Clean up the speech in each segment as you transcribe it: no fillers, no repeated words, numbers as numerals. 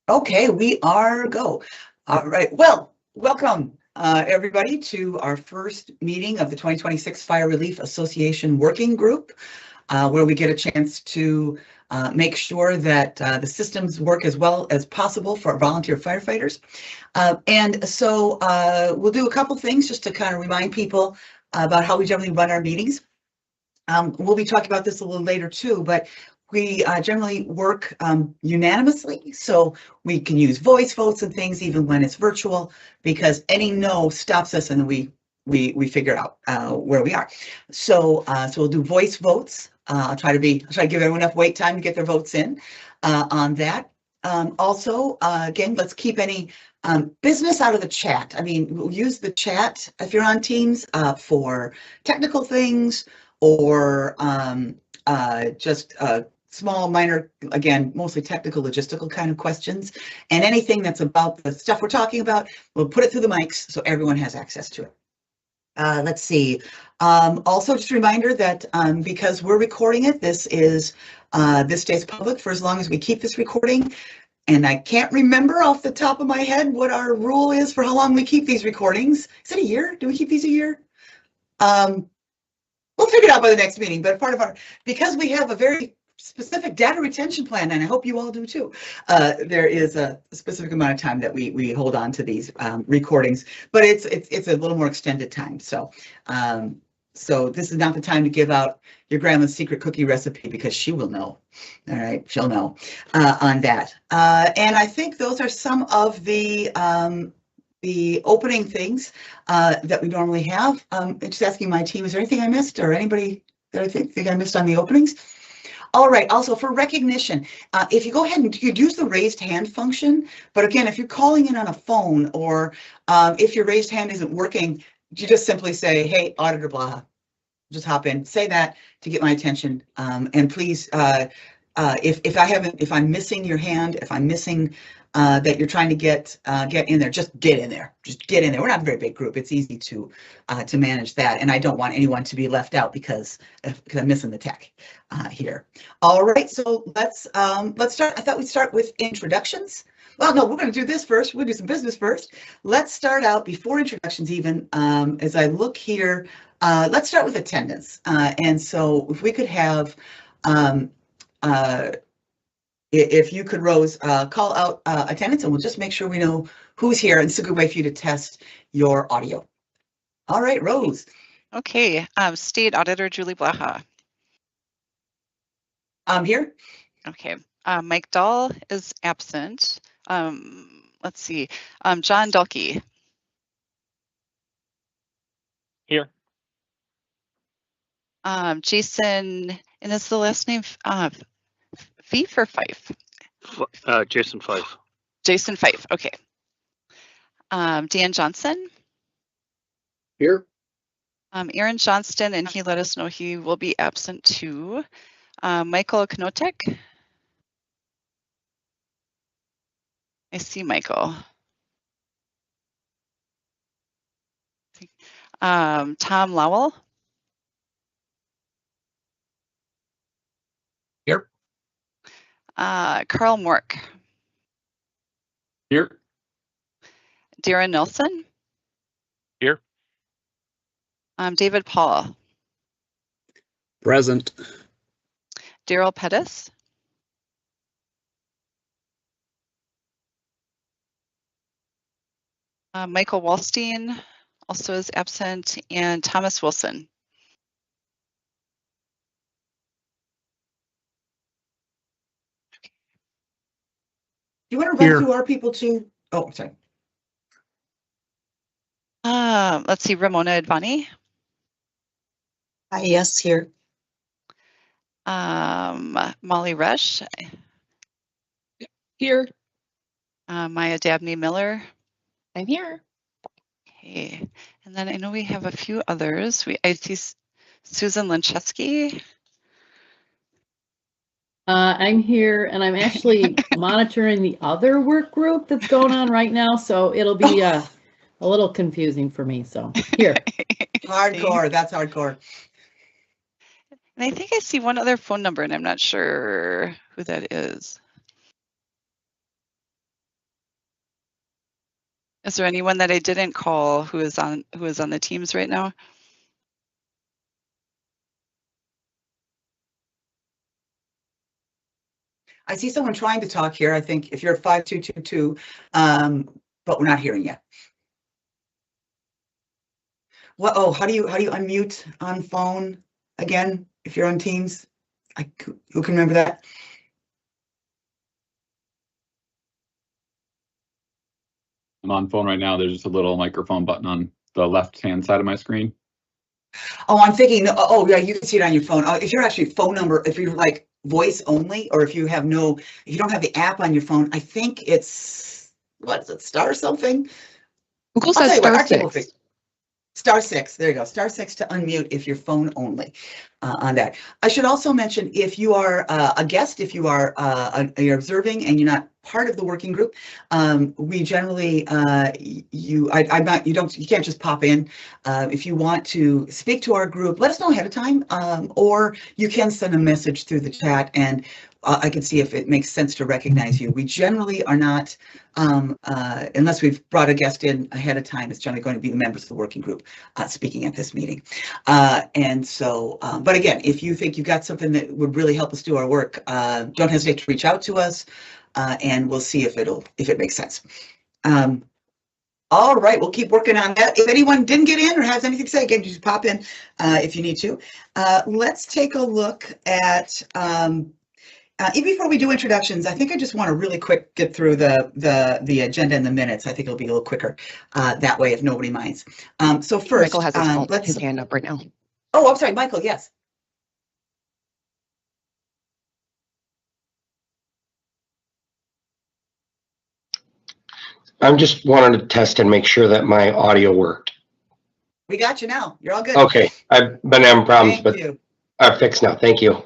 Okay, we are go. All right. Well, welcome everybody to our first meeting of the 2026 Fire Relief Association Working Group, where we get a chance to make sure that the systems work as well as possible for our volunteer firefighters. And so we'll do a couple things just to kind of remind people about how we generally run our meetings. We'll be talking about this a little later too, but we generally work unanimously, so we can use voice votes and things even when it's virtual, because any no stops us and we figure out where we are. So we'll do voice votes. I'll try to give everyone enough wait time to get their votes in on that. Also, again, let's keep any business out of the chat. I mean, we'll use the chat if you're on Teams for technical things or just small, minor, again, mostly technical, logistical kind of questions. And anything that's about the stuff we're talking about, we'll put it through the mics so everyone has access to it. Let's see. Also, just a reminder that because we're recording it, this stays public for as long as we keep this recording. And I can't remember off the top of my head what our rule is for how long we keep these recordings. Is it a year? Do we keep these a year? We'll figure it out by the next meeting, but because we have a very specific data retention plan, and I hope you all do too, there is a specific amount of time that we hold on to these recordings, but it's a little more extended time. So this is not the time to give out your grandma's secret cookie recipe, because she will know. All right, she'll know on that. And I think those are some of the opening things that we normally have. Just asking my team, is there anything I missed, or anybody that I think I missed on the openings? All right, also for recognition, if you go ahead and you could use the raised hand function, but again, if you're calling in on a phone, or if your raised hand isn't working, you just simply say, hey, Auditor Blaha, just hop in, say that to get my attention. And please, if I'm missing your hand, if I'm missing that you're trying to get in there, just get in there. Just get in there. We're not a very big group. It's easy to manage that, and I don't want anyone to be left out because I'm missing the tech here. All right, so let's start. I thought we'd start with introductions. Well, no, we're going to do this first. We'll do some business first. Let's start out before introductions even. As I look here, let's start with attendance. And so if we could have if you could, Rose, call out attendance, and we'll just make sure we know who's here, and it's a good way for you to test your audio. All right, Rose. Okay, State Auditor Julie Blaha. I'm here. Okay, Mike Dahl is absent. Let's see, John Dulkey. Here. Jason, and is the last name Fife or Fife? Jason Fife. Jason Fife, okay. Dan Johnson. Here. Aaron Johnston, and he let us know he will be absent too. Michael Knotek. I see Michael. Tom Lowell. Here. Carl Mork. Here. Darren Nelson. Here. David Paul. Present. Daryl Pettis. Michael Wallstein also is absent, and Thomas Wilson. Do you want to run through our people too? Oh, sorry. Let's see, Ramona Advani. Yes, here. Molly Rush. Here. Maya Dabney Miller. I'm here. Okay, and then I know we have a few others. I see Susan Lincheski. I'm here, and I'm actually monitoring the other work group that's going on right now, so it'll be a little confusing for me. So here. Hardcore, that's hardcore. And I think I see one other phone number, and I'm not sure who that is. Is there anyone that I didn't call who is on the Teams right now? I see someone trying to talk here. I think if you're at 5222, but we're not hearing you. What? Oh, how do you unmute on phone again if you're on Teams? Who can remember that? I'm on phone right now. There's just a little microphone button on the left-hand side of my screen. Oh, I'm thinking. Oh, yeah, you can see it on your phone. If you're actually phone number, if you're like voice only, or if you don't have the app on your phone, I think it's what is it? Star something. Google I'll tell says you what, star our table 6. fix- Star 6, there you go. Star 6 to unmute if you're phone only on that. I should also mention if you are a guest, if you are you're observing and you're not part of the working group, we generally you can't just pop in. If you want to speak to our group, let us know ahead of time, or you can send a message through the chat and I can see if it makes sense to recognize you. We generally are not, unless we've brought a guest in ahead of time, it's generally going to be the members of the working group speaking at this meeting. And so, but again, if you think you've got something that would really help us do our work, don't hesitate to reach out to us and we'll see if it makes sense. All right, we'll keep working on that. If anyone didn't get in or has anything to say, again, just pop in if you need to. Let's take a look at even before we do introductions, I think I just want to really quick get through the agenda and the minutes. I think it'll be a little quicker that way if nobody minds. So first, Michael has his hand up right now. Oh, I'm sorry, Michael. Yes. I'm just wanting to test and make sure that my audio worked. We got you now. You're all good. Okay, I've been having problems, Thank but you. I'm fixed now. Thank you.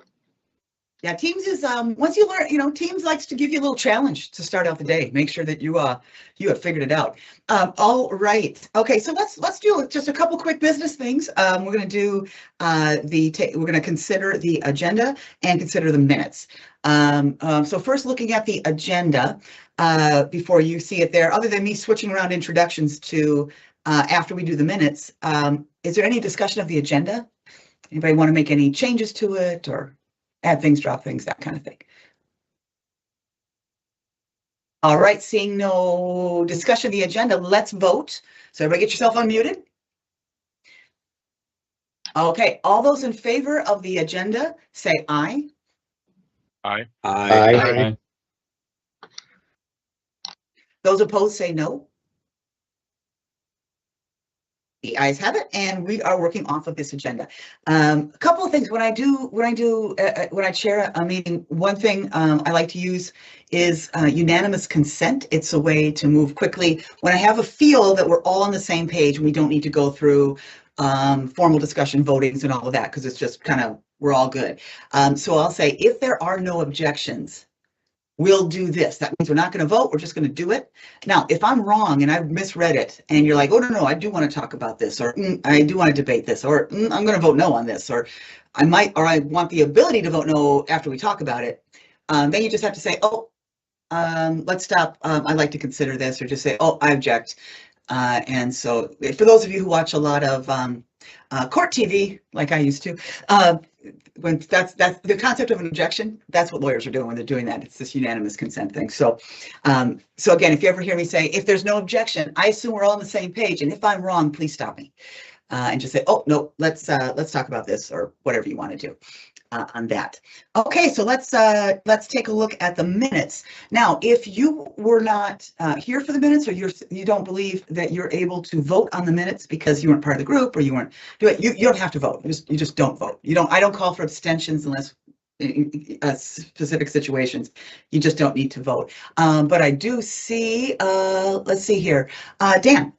Yeah, Teams is once you learn, Teams likes to give you a little challenge to start out the day. Make sure that you have figured it out. All right. Okay, so let's do just a couple quick business things. We're going to do we're going to consider the agenda and consider the minutes. So first, looking at the agenda before you see it there, other than me switching around introductions to after we do the minutes, is there any discussion of the agenda? Anybody want to make any changes to it or add things, drop things, that kind of thing? All right, seeing no discussion of the agenda, let's vote. So everybody get yourself unmuted. Okay, all those in favor of the agenda, say aye. Aye. Aye. Those opposed, say no. The ayes have it, and we are working off of this agenda. A couple of things when I chair a meeting, one thing I like to use is unanimous consent. It's a way to move quickly when I have a feel that we're all on the same page and we don't need to go through formal discussion, votings, and all of that because it's just kind of we're all good. So I'll say if there are no objections, we'll do this. That means we're not going to vote. We're just going to do it. Now, if I'm wrong and I've misread it and you're like, oh, no, I do want to talk about this, or I do want to debate this, or I'm going to vote no on this, or I want the ability to vote no after we talk about it. Then you just have to say, oh, let's stop. I'd like to consider this, or just say, oh, I object. And so for those of you who watch a lot of court TV, like I used to, when that's the concept of an objection, that's what lawyers are doing when they're doing that. It's this unanimous consent thing. So, so again, if you ever hear me say, if there's no objection, I assume we're all on the same page. And if I'm wrong, please stop me and just say, oh, no, let's talk about this or whatever you want to do on that. Okay, so let's take a look at the minutes. Now, if you were not here for the minutes, or you don't believe that you're able to vote on the minutes because you weren't part of the group or you weren't doing it, you don't have to vote. You just don't vote. I don't call for abstentions unless in specific situations. You just don't need to vote. But I do see. Let's see here, Dan.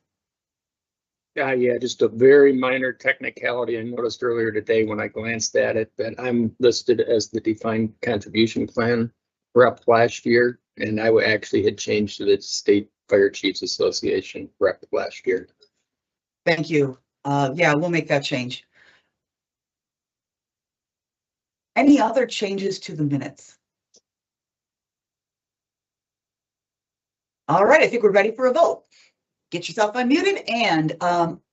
Yeah, just a very minor technicality I noticed earlier today when I glanced at it, that I'm listed as the defined contribution plan rep last year, and I actually had changed to the State Fire Chiefs Association rep last year. Thank you. Yeah, we'll make that change. Any other changes to the minutes? All right, I think we're ready for a vote. get yourself unmuted, and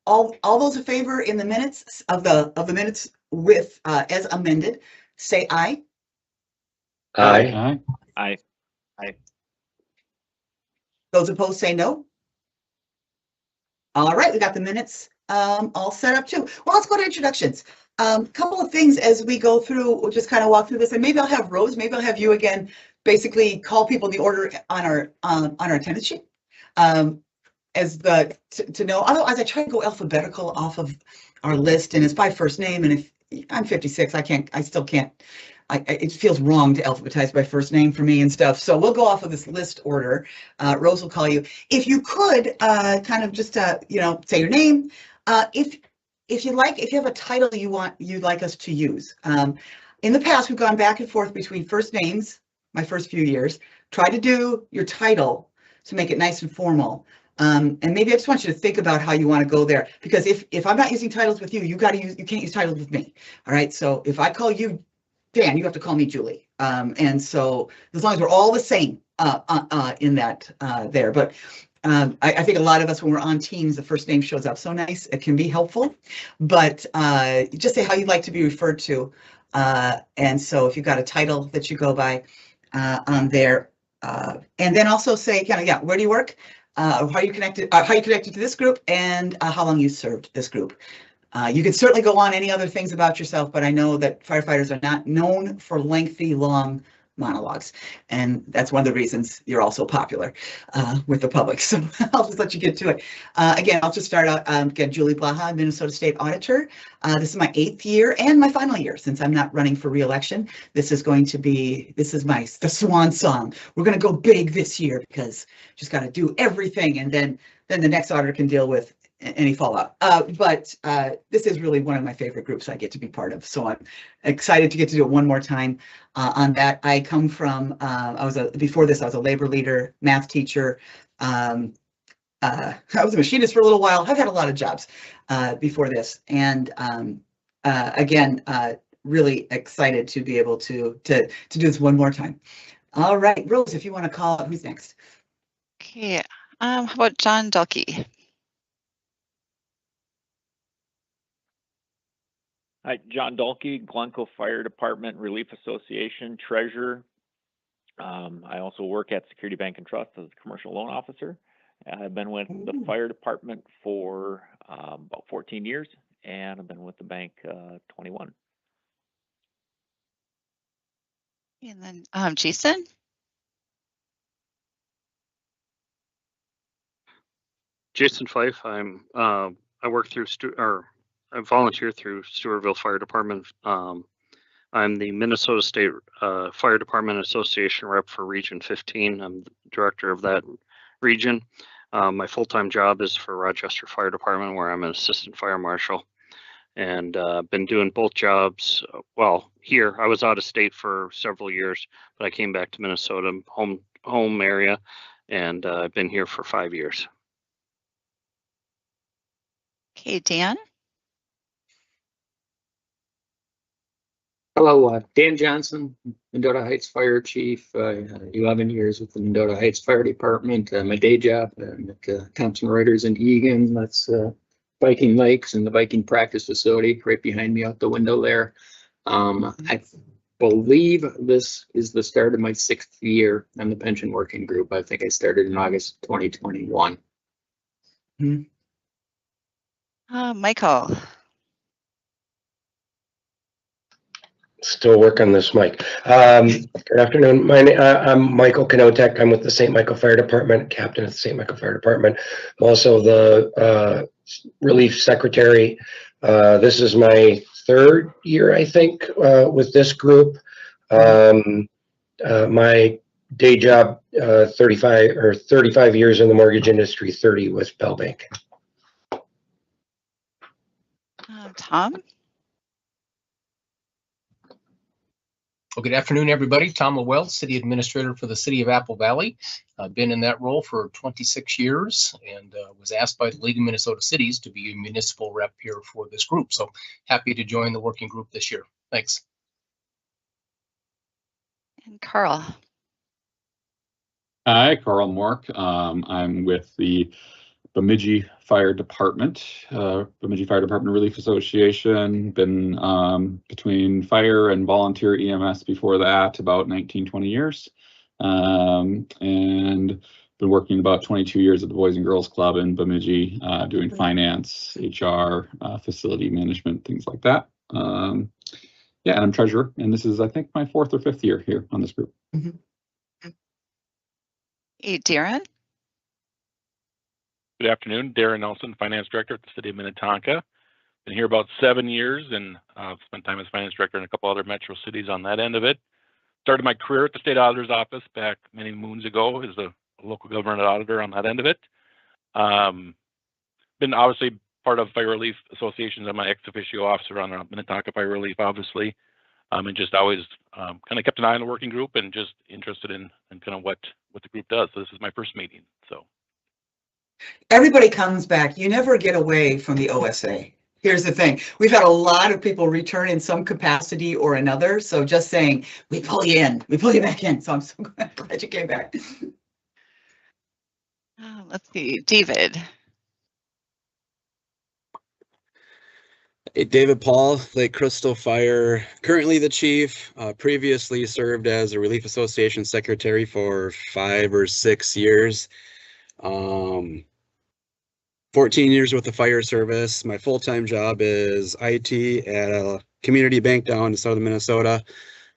all those in favor in the minutes of the minutes with as amended, say aye. Aye. Aye. Those opposed say no. All right, we got the minutes all set up too. Well, let's go to introductions. Couple of things as we go through, we'll just kind of walk through this, and maybe I'll have Rose, maybe I'll have you again, basically call people in the order on our attendance sheet. As the to know, otherwise I try to go alphabetical off of our list, and it's by first name, and if I'm 56, I still can't, it feels wrong to alphabetize by first name for me and stuff. So we'll go off of this list order. Rose will call you. If you could kind of just, say your name. If you like, if you have a title you'd like us to use. In the past, we've gone back and forth between first names, my first few years, try to do your title to make it nice and formal. And maybe I just want you to think about how you want to go there, because if I'm not using titles with you, you can't use titles with me. All right. So if I call you Dan, you have to call me Julie. And so as long as we're all the same in that there, but I think a lot of us, when we're on teams, the first name shows up so nice. It can be helpful, but just say how you'd like to be referred to. And so if you've got a title that you go by on there, and then also say where do you work? How are you connected to this group, and how long you served this group. You can certainly go on any other things about yourself, but I know that firefighters are not known for lengthy, long monologues, and that's one of the reasons you're also popular with the public. So I'll just let you get to it. Again, I'll just start out. Again, Julie Blaha, Minnesota State Auditor. This is my 8th year and my final year since I'm not running for re-election. This is the swan song. We're going to go big this year because just got to do everything, and then the next auditor can deal with any fallout. But this is really one of my favorite groups I get to be part of. So I'm excited to get to do it one more time on that. I come from, before this, I was a labor leader, math teacher. I was a machinist for a little while. I've had a lot of jobs before this. And again, really excited to be able to do this one more time. All right, Rose, if you want to call, who's next? Okay, how about John Dulkey? Hi, John Dulkey, Glencoe Fire Department Relief Association Treasurer. I also work at Security Bank and Trust as a commercial loan officer. I've been with the fire department for about 14 years, and I've been with the bank 21. And then Jason? Jason Fife. I work through I volunteer through Stewartville Fire Department. I'm the Minnesota State Fire Department Association rep for Region 15. I'm the director of that region. My full-time job is for Rochester Fire Department, where I'm an assistant fire marshal, and been doing both jobs. Well, here I was out of state for several years, but I came back to Minnesota, home area, and I've been here for 5 years. Okay, Dan? Hello, Dan Johnson, Mendota Heights Fire Chief, 11 years with the Mendota Heights Fire Department. My day job at Thompson Reuters in Eagan. That's Viking Lakes and the Viking practice facility right behind me out the window there. I believe this is the start of my 6th year on the pension working group. I think I started in August 2021. Michael? Still working this mic. Good afternoon. I'm Michael Knotek. I'm with the St. Michael Fire Department, captain of the St. Michael Fire Department. I'm also the relief secretary. This is my 3rd year, I think, with this group. My day job, 35 years in the mortgage industry, 30 with Bell Bank. Tom? Well, good afternoon, everybody. Tom Lowell, City Administrator for the City of Apple Valley. I've been in that role for 26 years and was asked by the League of Minnesota Cities to be a municipal rep here for this group. So happy to join the working group this year. Thanks. And Carl? Hi, Carl Mork. I'm with the Bemidji Fire Department, Bemidji Fire Department Relief Association. Been between fire and volunteer EMS before that, about 19, 20 years. And been working about 22 years at the Boys and Girls Club in Bemidji, doing finance, HR, facility management, things like that. Yeah, and I'm treasurer, and this is, I think, my 4th or 5th year here on this group. Hey, Darren. Good afternoon, Darren Nelson, Finance Director at the City of Minnetonka. Been here about 7 years and spent time as Finance Director in a couple other metro cities on that end of it. Started my career at the State Auditor's Office back many moons ago as a local government auditor on that end of it. Been obviously part of Fire Relief Associations. I'm an ex officio officer on Minnetonka Fire Relief, obviously, and just always kind of kept an eye on the working group and just interested in kind of what the group does. So this is my first meeting. So Everybody comes back. You never get away from the OSA. Here's the thing. We've had a lot of people return in some capacity or another. So just saying, we pull you in, we pull you back in. So I'm so glad you came back. Let's see, David. Hey, David Paul, Lake Crystal Fire, currently the chief, previously served as a Relief Association secretary for 5 or 6 years. 14 years with the fire service. My full-time job is IT at a community bank down in southern Minnesota.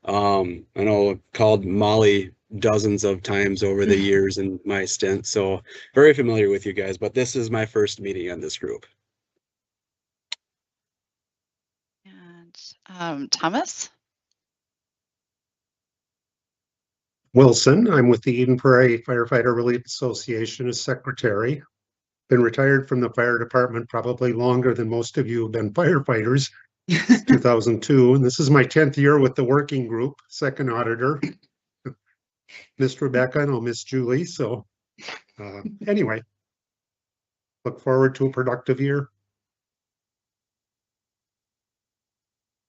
I know I've called Molly dozens of times over the years in my stint, so very familiar with you guys, but this is my first meeting on this group. And Thomas? Wilson, I'm with the Eden Prairie Firefighter Relief Association as secretary. Been retired from the fire department probably longer than most of you have been firefighters, 2002. And this is my 10th year with the working group, second auditor. Miss Rebecca and I'll miss Julie. So anyway, look forward to a productive year.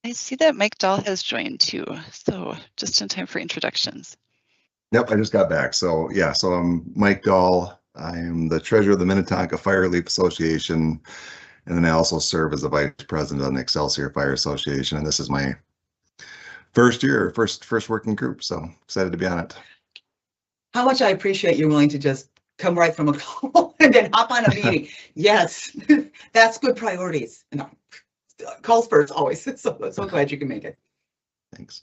I see that Mike Dahl has joined too, so just in time for introductions. Yep, I just got back. So yeah, so I'm Mike Dahl. I am the treasurer of the Minnetonka Fire Relief Association, and then I also serve as the vice president of the Excelsior Fire Association. And this is my first year, first working group. So excited to be on it. How much I appreciate you're willing to just come right from a call and then hop on a meeting. Yes, that's good priorities. No, calls first always. So glad you can make it. Thanks.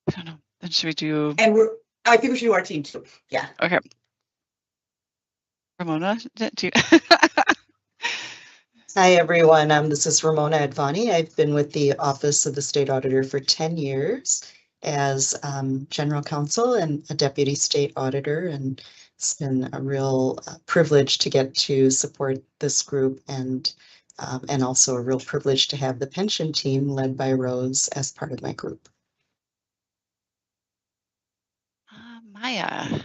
I don't know. Then should we do? And I think we should do our team too. Yeah. Okay. Ramona, do you? Hi, everyone. This is Ramona Advani. I've been with the Office of the State Auditor for 10 years as general counsel and a deputy state auditor. And it's been a real privilege to get to support this group and also a real privilege to have the pension team led by Rose as part of my group. Maya.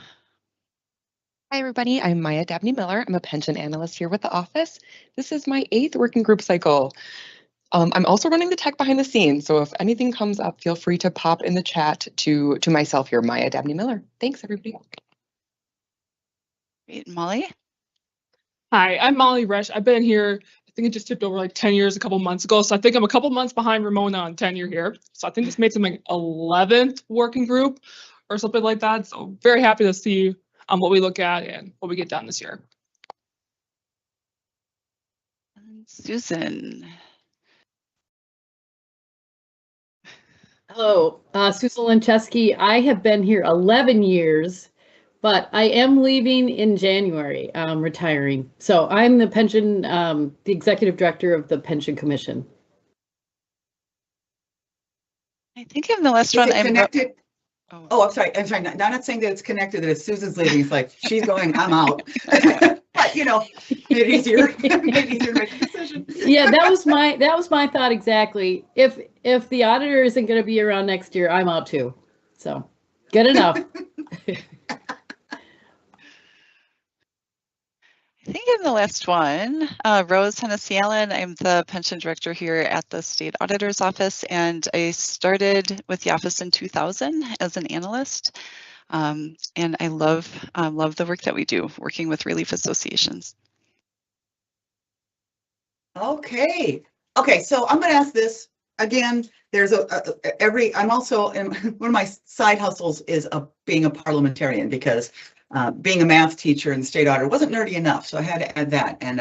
Hi, everybody. I'm Maya Dabney Miller. I'm a pension analyst here with the office. This is my 8th working group cycle. I'm also running the tech behind the scenes, so if anything comes up, feel free to pop in the chat to myself here, Maya Dabney Miller. Thanks, everybody. Great. Molly? Hi, I'm Molly Resch. I've been here, I think it just tipped over like 10 years a couple months ago, so I think I'm a couple months behind Ramona on tenure here. So I think this makes it my 11th working group or something like that. So very happy to see what we look at and what we get done this year. And Susan. Hello, Susan Lincheski. I have been here 11 years, but I am leaving in January, retiring. So I'm the pension, the executive director of the Pension Commission. I think I'm the last one. I'm connected. Oh, I'm sorry. I'm not saying that it's connected, that it's Susan's leaving. It's like, she's going, I'm out. But, you know, made it easier to make a decision. Yeah, that was my thought exactly. If the auditor isn't going to be around next year, I'm out too. So good enough. I think I'm the last one. Rose Hennessy Allen. I'm the pension director here at the State Auditor's Office, and I started with the office in 2000 as an analyst. And I love the work that we do working with relief associations. Okay. Okay, so I'm going to ask this again. There's I'm also in one of my side hustles is being a parliamentarian, because being a math teacher in the state auditor wasn't nerdy enough, so I had to add that. And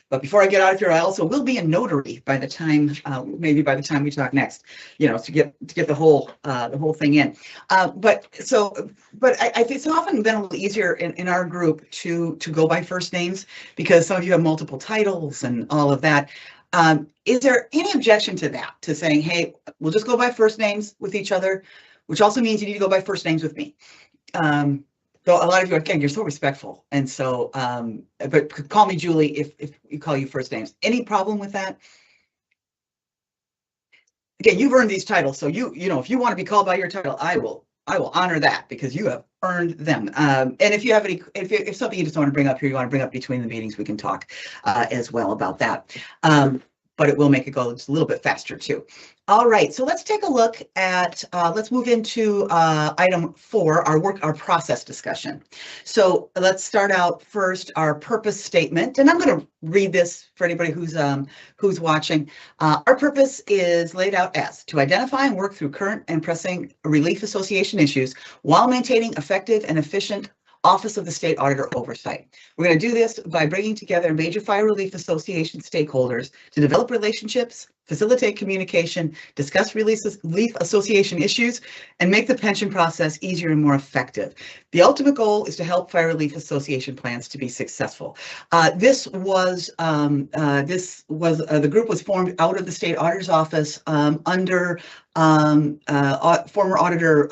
but before I get out of here, I also will be a notary by the time maybe by the time we talk next, you know, to get the whole thing in. But I think it's often been a little easier in our group to go by first names, because some of you have multiple titles and all of that. Is there any objection to that, to saying, hey, we'll just go by first names with each other, which also means you need to go by first names with me? So a lot of you, again, you're so respectful. And so, but call me Julie if you call you first names. Any problem with that? Again, you've earned these titles. So you know, if you want to be called by your title, I will honor that, because you have earned them. And if you have any, if something you just want to bring up here, you want to bring up between the meetings, we can talk as well about that. But it will make it go just a little bit faster too. All right, so let's take a look at, let's move into item 4, our process discussion. So let's start out first, our purpose statement, and I'm going to read this for anybody who's watching. Our purpose is laid out as to identify and work through current and pressing relief association issues while maintaining effective and efficient Office of the State Auditor oversight. We're going to do this by bringing together major fire relief association stakeholders to develop relationships, facilitate communication, discuss relief association issues, and make the pension process easier and more effective. The ultimate goal is to help fire relief association plans to be successful. The group was formed out of the State Auditor's Office under former Auditor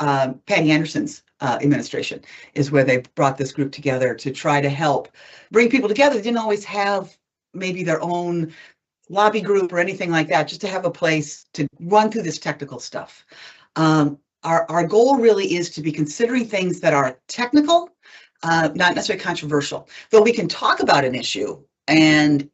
Patty Anderson's administration, is where they brought this group together to try to help bring people together. They didn't always have maybe their own lobby group or anything like that, just to have a place to run through this technical stuff. Our goal really is to be considering things that are technical, not necessarily controversial, though we can talk about an issue and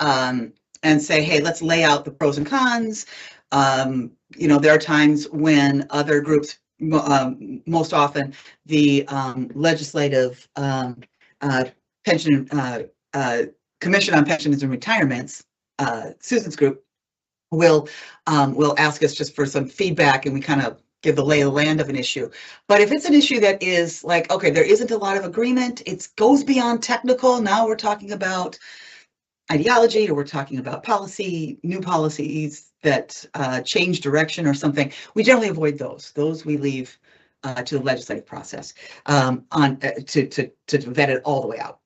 say, hey, let's lay out the pros and cons. You know, there are times when other groups, most often the legislative pension Commission on Pensions and Retirements, Susan's group, will ask us just for some feedback, and we kind of give the lay of the land of an issue. But if it's an issue that is like, okay, there isn't a lot of agreement, it goes beyond technical, now we're talking about ideology, or we're talking about policy, new policies that change direction or something, we generally avoid those. Those we leave to the legislative process to vet it all the way out.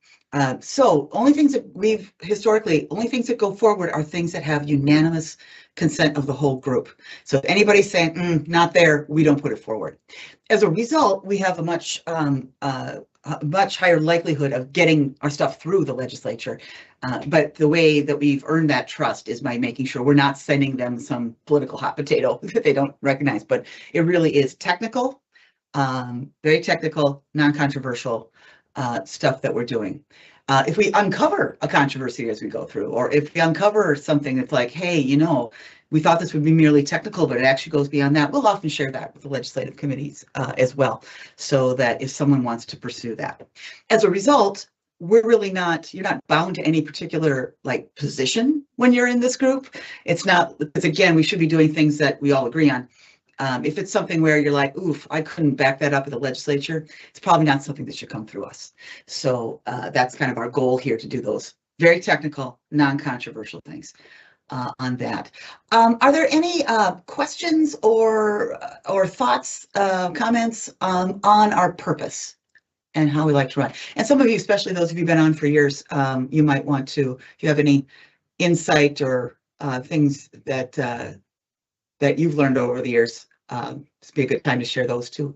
So only things that only things that go forward are things that have unanimous consent of the whole group. So if anybody's saying, not there, we don't put it forward. As a result, we have a much higher likelihood of getting our stuff through the legislature. But the way that we've earned that trust is by making sure we're not sending them some political hot potato that they don't recognize, but it really is technical, very technical, non-controversial stuff that we're doing. If we uncover a controversy as we go through, or if we uncover something that's like, hey, you know, we thought this would be merely technical, but it actually goes beyond that, we'll often share that with the legislative committees as well, so that if someone wants to pursue that. As a result, we're really not, you're not bound to any particular like position when you're in this group. It's not, because again, we should be doing things that we all agree on. If it's something where you're like, oof, I couldn't back that up at the legislature, it's probably not something that should come through us. So that's kind of our goal here, to do those very technical, non-controversial things on that. Are there any questions or thoughts, comments on our purpose and how we like to run? And some of you, especially those of you who've been on for years, you might want to, if you have any insight or things that that you've learned over the years, this would be a good time to share those too.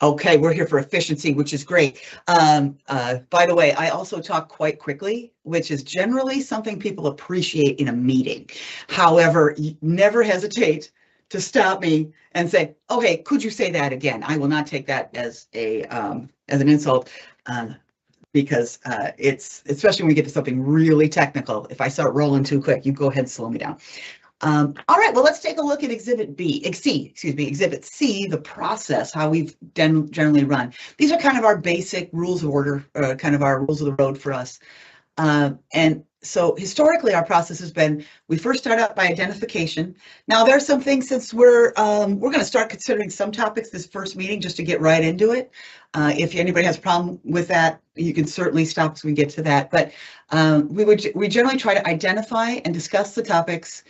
Okay, we're here for efficiency, which is great. By the way, I also talk quite quickly, which is generally something people appreciate in a meeting. However, never hesitate to stop me and say, okay, could you say that again? I will not take that as a as an insult. because it's, especially when we get to something really technical, if I start rolling too quick, you go ahead and slow me down. All right, well, let's take a look at Exhibit C, the process, how we've generally run. These are kind of our basic rules of order, kind of our rules of the road for us. And so historically, our process has been, we first start out by identification. Now, there are some things, since we're going to start considering some topics this first meeting just to get right into it. If anybody has a problem with that, you can certainly stop as we get to that. But we generally try to identify and discuss the topics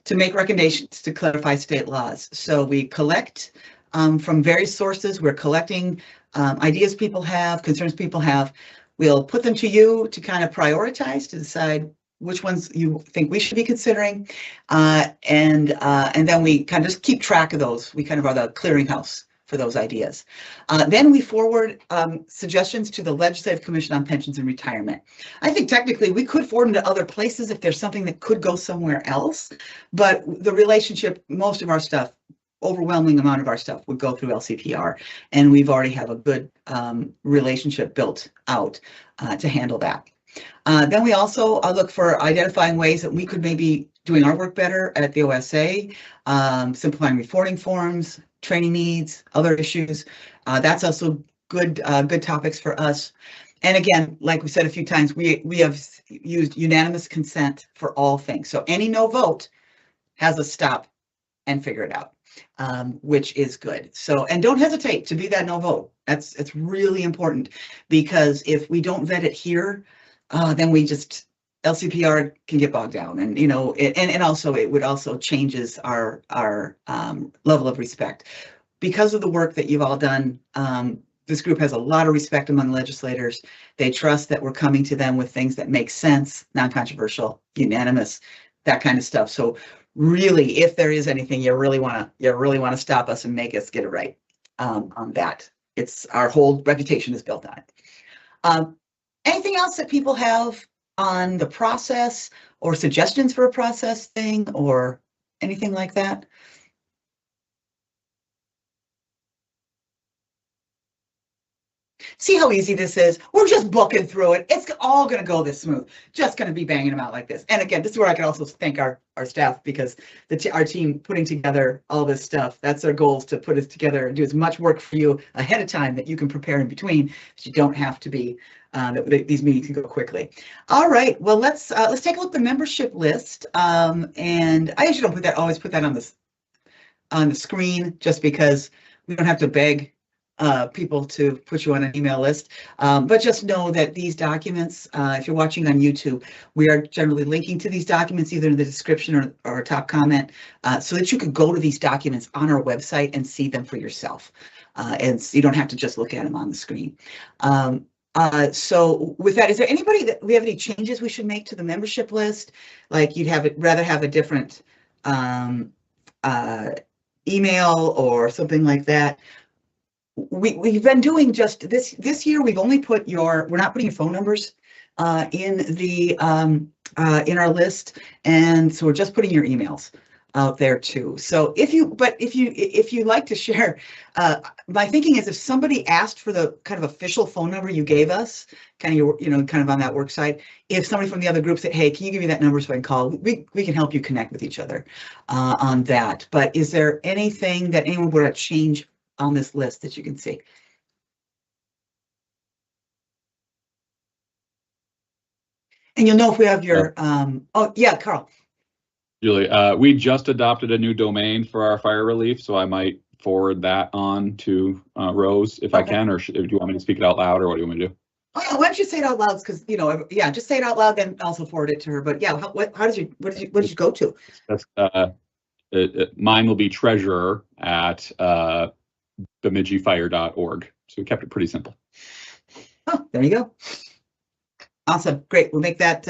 to make recommendations to clarify state laws. So we collect from various sources. We're collecting ideas people have, concerns people have. We'll put them to you to kind of prioritize, to decide which ones you think we should be considering. And then we kind of just keep track of those. We kind of are the clearinghouse for those ideas. Then we forward suggestions to the Legislative Commission on Pensions and Retirement. I think technically we could forward them to other places if there's something that could go somewhere else, but the relationship, most of our stuff, overwhelming amount of our stuff would go through LCPR, and we've already have a good relationship built out to handle that. Then we also look for identifying ways that we could maybe doing our work better at the OSA, simplifying reporting forms, training needs, other issues. That's also good topics for us. And again, like we said a few times, we have used unanimous consent for all things. So any no vote has a stop and figure it out, which is good. So, and don't hesitate to be that no vote. It's really important, because if we don't vet it here, then we just, LCPR can get bogged down, and and also it would also changes our level of respect. Because of the work that you've all done, this group has a lot of respect among legislators. They trust that we're coming to them with things that make sense, non-controversial, unanimous, that kind of stuff. So really, if there is anything you really want to stop us and make us get it right on that, it's our whole reputation is built on it. Anything else that people have on the process, or suggestions for a process thing, or anything like that? See how easy this is? We're just booking through it. It's all going to go this smooth. Just going to be banging them out like this. And again, this is where I can also thank our staff, because our team putting together all this stuff, that's their goal, is to put it together and do as much work for you ahead of time that you can prepare in between, so you don't have to be, these meetings can go quickly. All right, well, let's take a look at the membership list. And I usually don't always put that on the screen, just because we don't have to beg people to put you on an email list, but just know that these documents, if you're watching on YouTube, we are generally linking to these documents either in the description or top comment, so that you could go to these documents on our website and see them for yourself, and so you don't have to just look at them on the screen. So with that, is there anybody that we have any changes we should make to the membership list? Like you'd rather have a different email or something like that? We've been doing just this year. We've only put we're not putting your phone numbers in in our list, and so we're just putting your emails out there too. So if you like to share, my thinking is if somebody asked for the kind of official phone number you gave us, kind of on that work side, if somebody from the other group said, hey, can you give me that number so I can call, we can help you connect with each other on that. But is there anything that anyone would change on this list that you can see? And you'll know if we have your, oh yeah, Carl. Julie, we just adopted a new domain for our fire relief, so I might forward that on to Rose if I can, or do you want me to speak it out loud, or what do you want me to do? Oh, yeah, why don't you say it out loud? Because yeah, just say it out loud, then also forward it to her. But yeah, what did you go to? That's mine will be treasurer at bemidjifire.org. So we kept it pretty simple. Oh, there you go. Awesome, great. We'll make that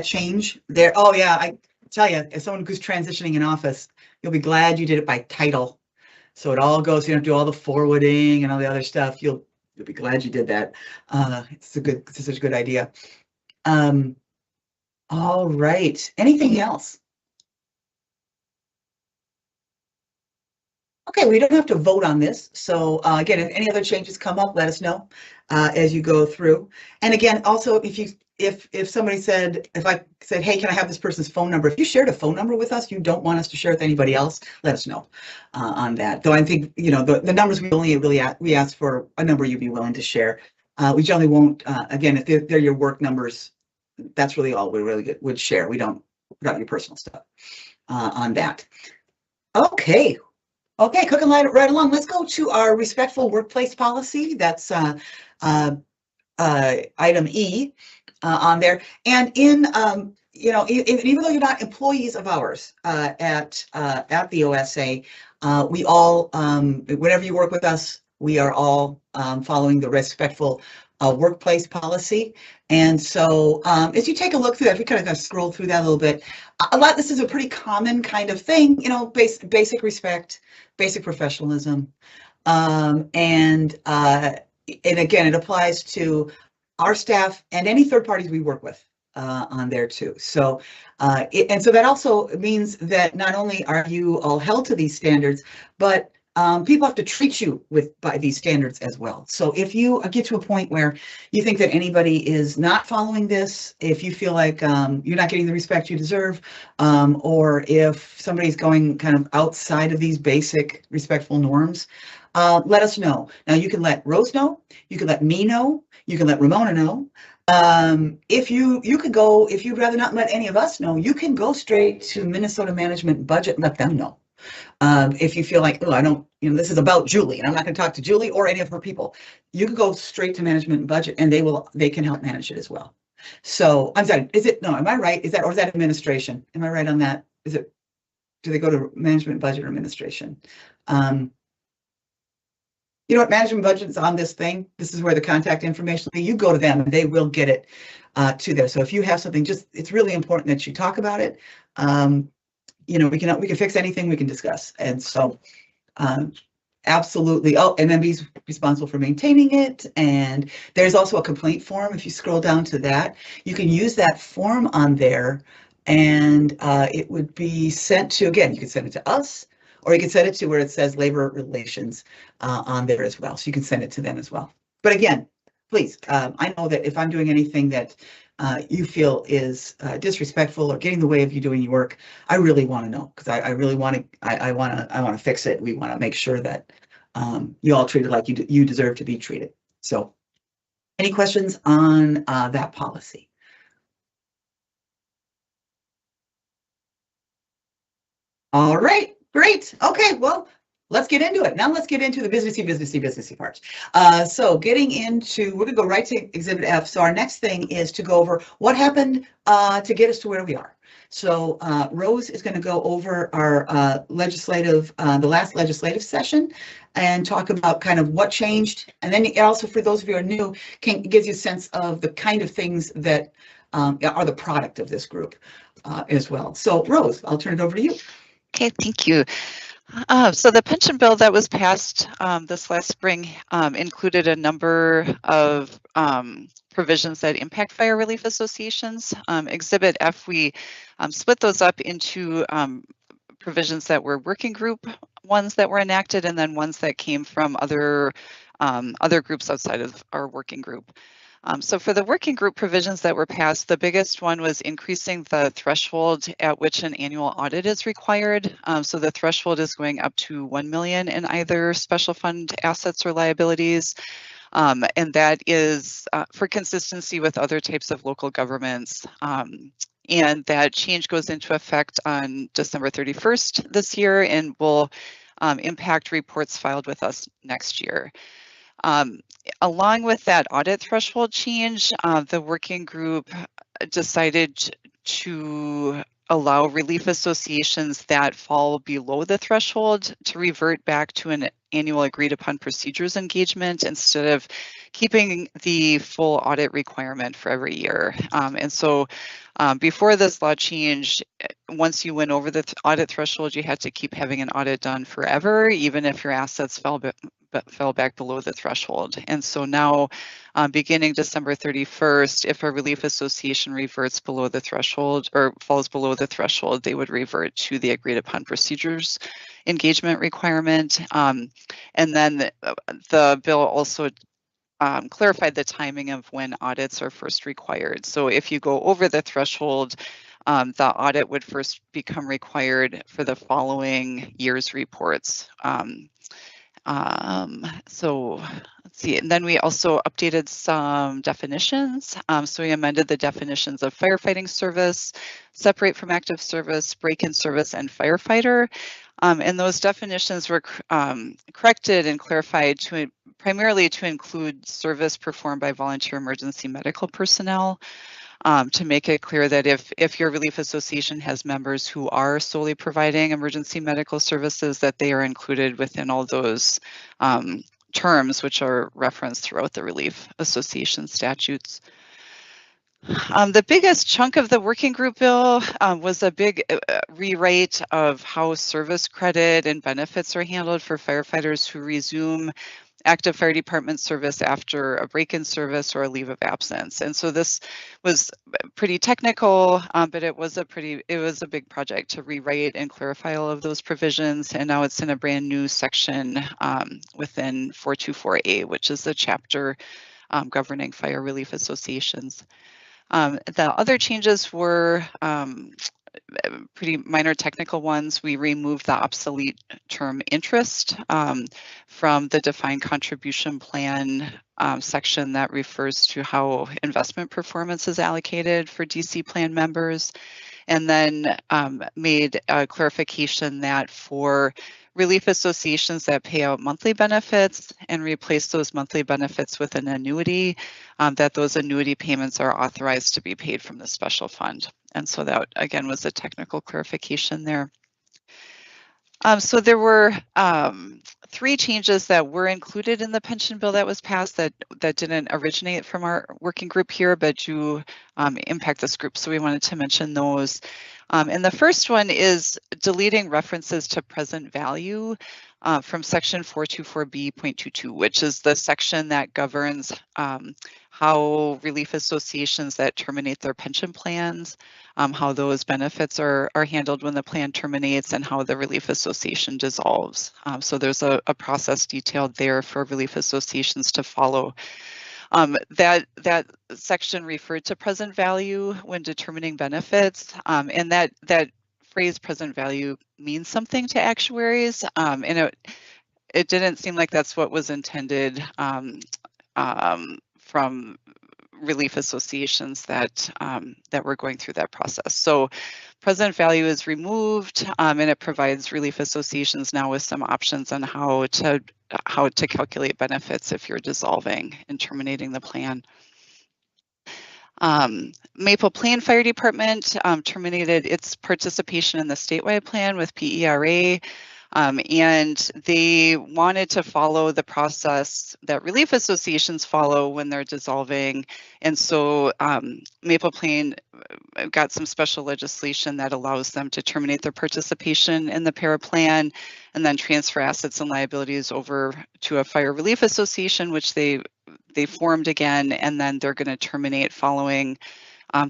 change there. Oh yeah, I tell you, as someone who's transitioning in office, you'll be glad you did it by title. So it all goes, you don't do all the forwarding and all the other stuff. You'll be glad you did that. It's such a good idea. All right, anything else? Okay, we don't have to vote on this. So again, if any other changes come up, let us know as you go through. And again, also, if somebody said, if I said, hey, can I have this person's phone number? If you shared a phone number with us, you don't want us to share with anybody else, let us know on that. Though I think, you know, the numbers we only really we ask for a number you'd be willing to share. We generally won't, again, if they're your work numbers, that's really all we really would share. We don't put out your personal stuff on that. Okay. Okay, cooking right along. Let's go to our respectful workplace policy. That's item E on there. And in, you know, even though you're not employees of ours at the OSA, we all, whenever you work with us, we are all following the respectful workplace policy. And so as you take a look through that, if we kind of scroll through that a little bit, this is a pretty common kind of thing, you know, basic respect, basic professionalism. And again, it applies to our staff and any third parties we work with on there too. So, and so that also means that not only are you all held to these standards, but people have to treat you by these standards as well. So if you get to a point where you think that anybody is not following this, if you feel like you're not getting the respect you deserve, or if somebody's going kind of outside of these basic respectful norms, let us know. Now you can let Rose know, you can let me know, you can let Ramona know. If you could go, if you'd rather not let any of us know, you can go straight to Minnesota Management Budget and let them know. If you feel like, oh, I don't, you know, this is about Julie and I'm not going to talk to Julie or any of her people, you can go straight to Management and Budget and they can help manage it as well. So I'm sorry, am I right? Is that administration? Am I right on that? Do they go to Management and Budget or administration? You know what, Management Budget is on this thing. This is where the contact information will be. You go to them and they will get it to there. So if you have something, it's really important that you talk about it. You know, we can fix anything we can discuss. And so absolutely. Oh, and then he's responsible for maintaining it. And there's also a complaint form. If you scroll down to that, you can use that form on there and it would be sent to, again, you can send it to us, or you can send it to where it says Labor Relations on there as well. So you can send it to them as well. But again, please, I know that if I'm doing anything that you feel is disrespectful or getting in the way of you doing your work, I really want to know, because I really want to. I want to fix it. We want to make sure that you all treated like you deserve to be treated. So, any questions on that policy? All right, great. Okay, well, let's get into it. Now let's get into the businessy parts. So getting into, we're gonna go right to Exhibit F. So our next thing is to go over what happened to get us to where we are. So Rose is gonna go over our the last legislative session and talk about kind of what changed. And then also, for those of you who are new, gives you a sense of the kind of things that are the product of this group as well. So Rose, I'll turn it over to you. Okay, thank you. So the pension bill that was passed this last spring included a number of provisions that impact fire relief associations. Exhibit F, we split those up into provisions that were working group ones that were enacted, and then ones that came from other groups outside of our working group. So for the working group provisions that were passed, the biggest one was increasing the threshold at which an annual audit is required. So the threshold is going up to 1 million in either special fund assets or liabilities. And that is for consistency with other types of local governments. And that change goes into effect on December 31st this year and will impact reports filed with us next year. Along with that audit threshold change, the working group decided to allow relief associations that fall below the threshold to revert back to an annual agreed upon procedures engagement instead of keeping the full audit requirement for every year. And so before this law change, once you went over the audit threshold, you had to keep having an audit done forever, even if your assets fell back below the threshold. And so now, beginning December 31st, if a relief association reverts below the threshold or falls below the threshold, they would revert to the agreed upon procedures engagement requirement. And then the bill also clarified the timing of when audits are first required. So if you go over the threshold, the audit would first become required for the following year's reports. So let's see, and then we also updated some definitions. So we amended the definitions of firefighting service, separate from active service, break-in service, and firefighter. And those definitions were corrected and clarified to primarily to include service performed by volunteer emergency medical personnel. To make it clear that if your relief association has members who are solely providing emergency medical services, that they are included within all those terms which are referenced throughout the relief association statutes. The biggest chunk of the working group bill was a big rewrite of how service credit and benefits are handled for firefighters who resume active fire department service after a break-in service or a leave of absence. And so this was pretty technical, but it was a big project to rewrite and clarify all of those provisions. And now it's in a brand new section within 424A, which is the chapter governing fire relief associations. The other changes were pretty minor technical ones. We removed the obsolete term interest from the defined contribution plan section that refers to how investment performance is allocated for DC plan members, and then made a clarification that for relief associations that pay out monthly benefits and replace those monthly benefits with an annuity, that those annuity payments are authorized to be paid from the special fund. And so that, again, was a technical clarification there. So there were 3 changes that were included in the pension bill that was passed that didn't originate from our working group here, but do impact this group. So we wanted to mention those. And the first one is deleting references to present value from section 424B.22, which is the section that governs how relief associations that terminate their pension plans, how those benefits are handled when the plan terminates, and how the relief association dissolves. So there's a process detailed there for relief associations to follow. That section referred to present value when determining benefits, and that phrase present value means something to actuaries, and it didn't seem like that's what was intended from relief associations that were going through that process. So present value is removed, and it provides relief associations now with some options on how to calculate benefits if you're dissolving and terminating the plan. Maple Plain Fire Department terminated its participation in the statewide plan with PERA, and they wanted to follow the process that relief associations follow when they're dissolving. And so Maple Plain got some special legislation that allows them to terminate their participation in the PERA plan and then transfer assets and liabilities over to a fire relief association, which they formed again, and then they're going to terminate following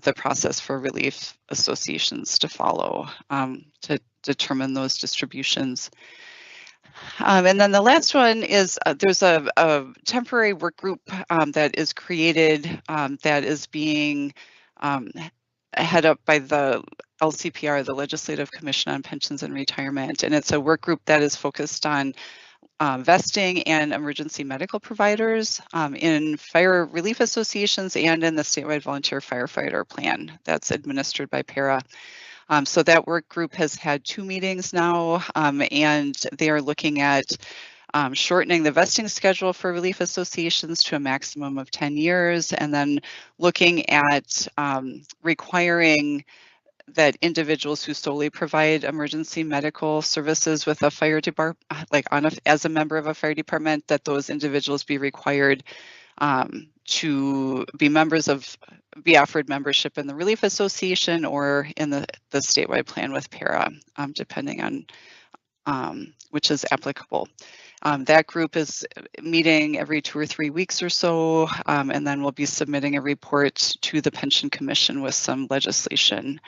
the process for relief associations to follow to determine those distributions. And then the last one is there's a temporary work group that is created that is being head up by the LCPR, the Legislative Commission on Pensions and Retirement, and it's a work group that is focused on vesting and emergency medical providers in fire relief associations and in the statewide volunteer firefighter plan that's administered by PERA. So that work group has had 2 meetings now, and they are looking at shortening the vesting schedule for relief associations to a maximum of 10 years, and then looking at requiring that individuals who solely provide emergency medical services with a fire department, as a member of a fire department, that those individuals be required to be offered membership in the Relief Association or in the statewide plan with PERA, depending on which is applicable. That group is meeting every 2 or 3 weeks or so, and then we'll be submitting a report to the Pension Commission with some legislation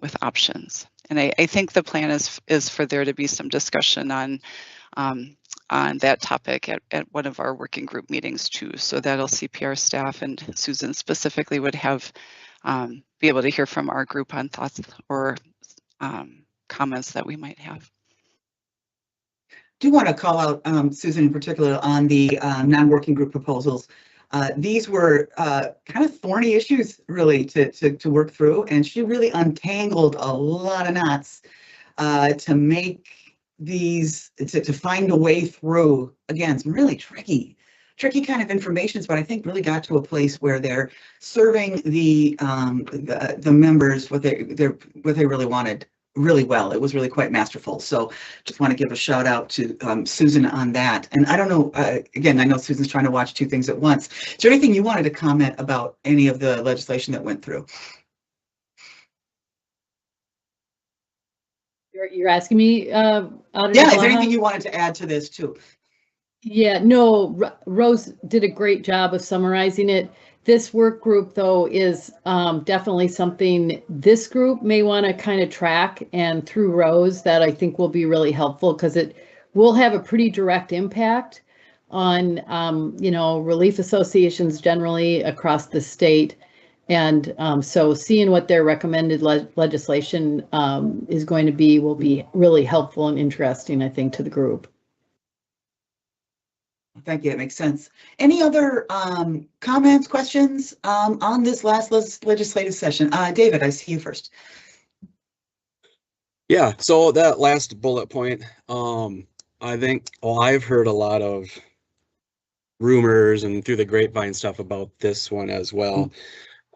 with options. And I think the plan is for there to be some discussion on that topic at one of our working group meetings too. So that'll CPR staff and Susan specifically would have be able to hear from our group on thoughts or comments that we might have. Do want to call out Susan in particular on the non-working group proposals. These were kind of thorny issues really to work through, and she really untangled a lot of knots to make these, to find a way through, again, some really tricky kind of information, but I think really got to a place where they're serving the members what they really wanted really well. It was really quite masterful. So just want to give a shout out to Susan on that. And I don't know, again, I know Susan's trying to watch 2 things at once. Is there anything you wanted to comment about any of the legislation that went through? You're asking me, yeah, is there anything you wanted to add to this too? Yeah, no, Rose did a great job of summarizing it. This work group, though, is definitely something this group may want to kind of track, and through Rose, that I think will be really helpful because it will have a pretty direct impact on, you know, relief associations generally across the state. And so seeing what their recommended legislation is going to be will be really helpful and interesting, I think, to the group. Thank you. It makes sense. Any other comments, questions on this last legislative session? David, I see you first. Yeah, so that last bullet point, I think, well, I've heard a lot of rumors and through the grapevine stuff about this one as well.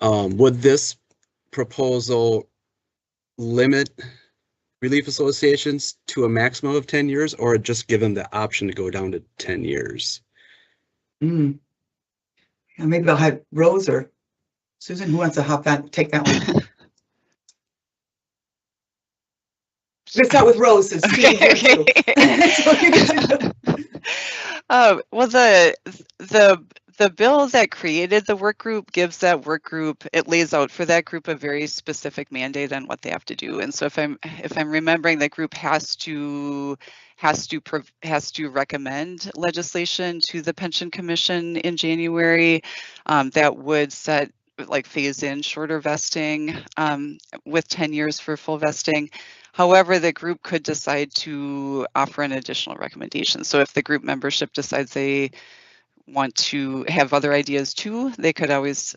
Would this proposal limit relief associations to a maximum of 10 years, or just give them the option to go down to 10 years? Yeah, maybe I'll have Rose or Susan, who wants to take that one? Let's start with Rose. Since Okay. Well, the bill that created the work group gives that work group, it lays out for that group a very specific mandate on what they have to do. And so if I'm remembering, the group has to recommend legislation to the Pension Commission in January that would set, like, phase in shorter vesting with 10 years for full vesting. However, the group could decide to offer an additional recommendation. So if the group membership decides they want to have other ideas too, they could always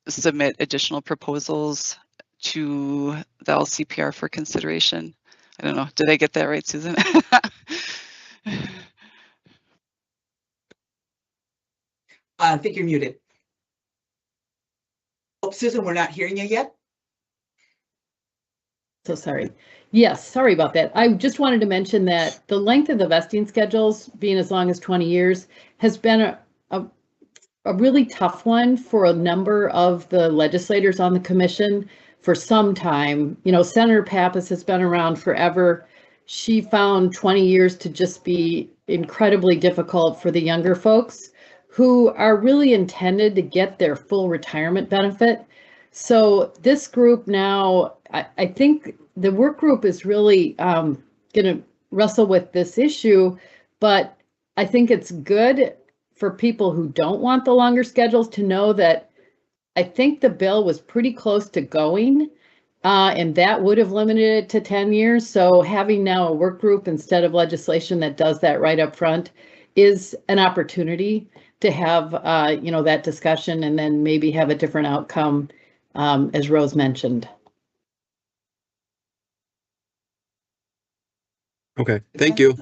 submit additional proposals to the LCPR for consideration. I don't know, did I get that right, Susan? I think you're muted. Oh, Susan, we're not hearing you yet. So sorry. Yes, sorry about that. I just wanted to mention that the length of the vesting schedules, being as long as 20 years, has been a really tough one for a number of the legislators on the commission for some time. You know, Senator Pappas has been around forever. She found 20 years to just be incredibly difficult for the younger folks who are really intended to get their full retirement benefit. So this group now, I think the work group is really going to wrestle with this issue, but I think it's good for people who don't want the longer schedules to know that I think the bill was pretty close to going, and that would have limited it to 10 years. So having now a work group instead of legislation that does that right up front is an opportunity to have, you know, that discussion and then maybe have a different outcome, as Rose mentioned. Okay, thank you.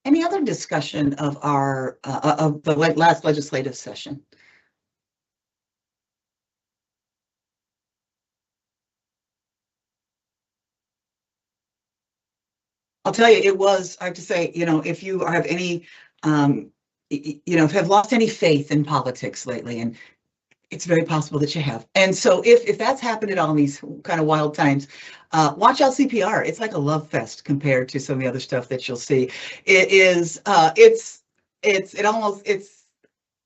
Any other discussion of our of the last legislative session? I'll tell you, it was, I have to say, you know, if you have any, you know, have lost any faith in politics lately, and it's very possible that you have. And so if that's happened at all in these kind of wild times, watch out CPR. It's like a love fest compared to some of the other stuff that you'll see. It is,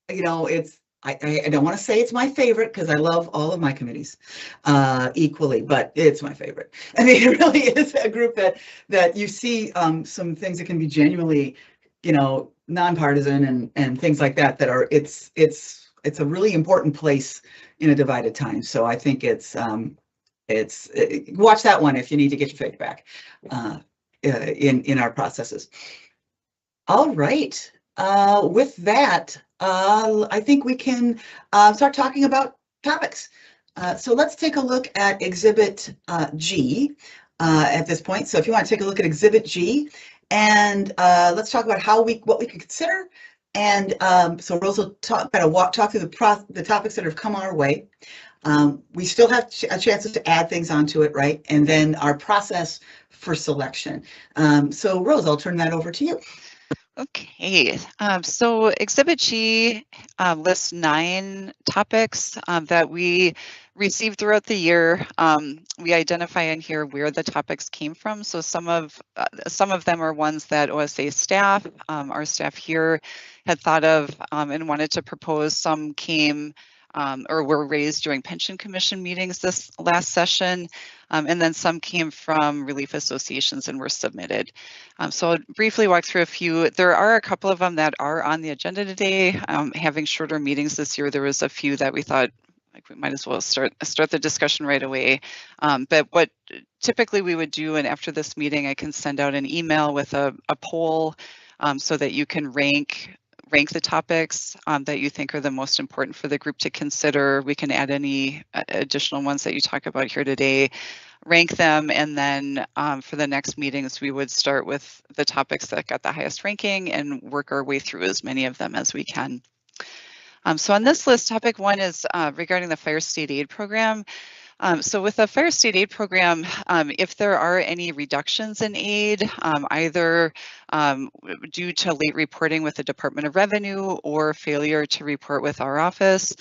you know, I don't want to say it's my favorite because I love all of my committees equally, but it's my favorite. I mean, it really is a group that you see some things that can be genuinely, you know, nonpartisan and things like that are it's a really important place in a divided time. So I think watch that one if you need to get your faith back in our processes. All right. With that, I think we can start talking about topics. So let's take a look at Exhibit G at this point. So if you want to take a look at Exhibit G, and let's talk about what we could consider. And so Rose will talk through the topics that have come our way. We still have a chance to add things onto it, right? And then our process for selection. So Rose, I'll turn that over to you. Okay, so Exhibit G lists 9 topics that we received throughout the year. We identify in here where the topics came from. So some of them are ones that OSA staff, our staff here, had thought of and wanted to propose. Some came or were raised during pension commission meetings this last session, and then some came from relief associations and were submitted. So I'll briefly walk through a few. There are a couple of them that are on the agenda today. Having shorter meetings this year, there was a few that we thought like we might as well start the discussion right away. But what typically we would do, and after this meeting, I can send out an email with a poll so that you can rank the topics that you think are the most important for the group to consider. We can add any additional ones that you talk about here today, rank them, and then for the next meetings, we would start with the topics that got the highest ranking and work our way through as many of them as we can. So on this list, topic 1 is regarding the Fire State Aid Program. So with the Fire State Aid Program, if there are any reductions in aid, either due to late reporting with the Department of Revenue or failure to report with our office,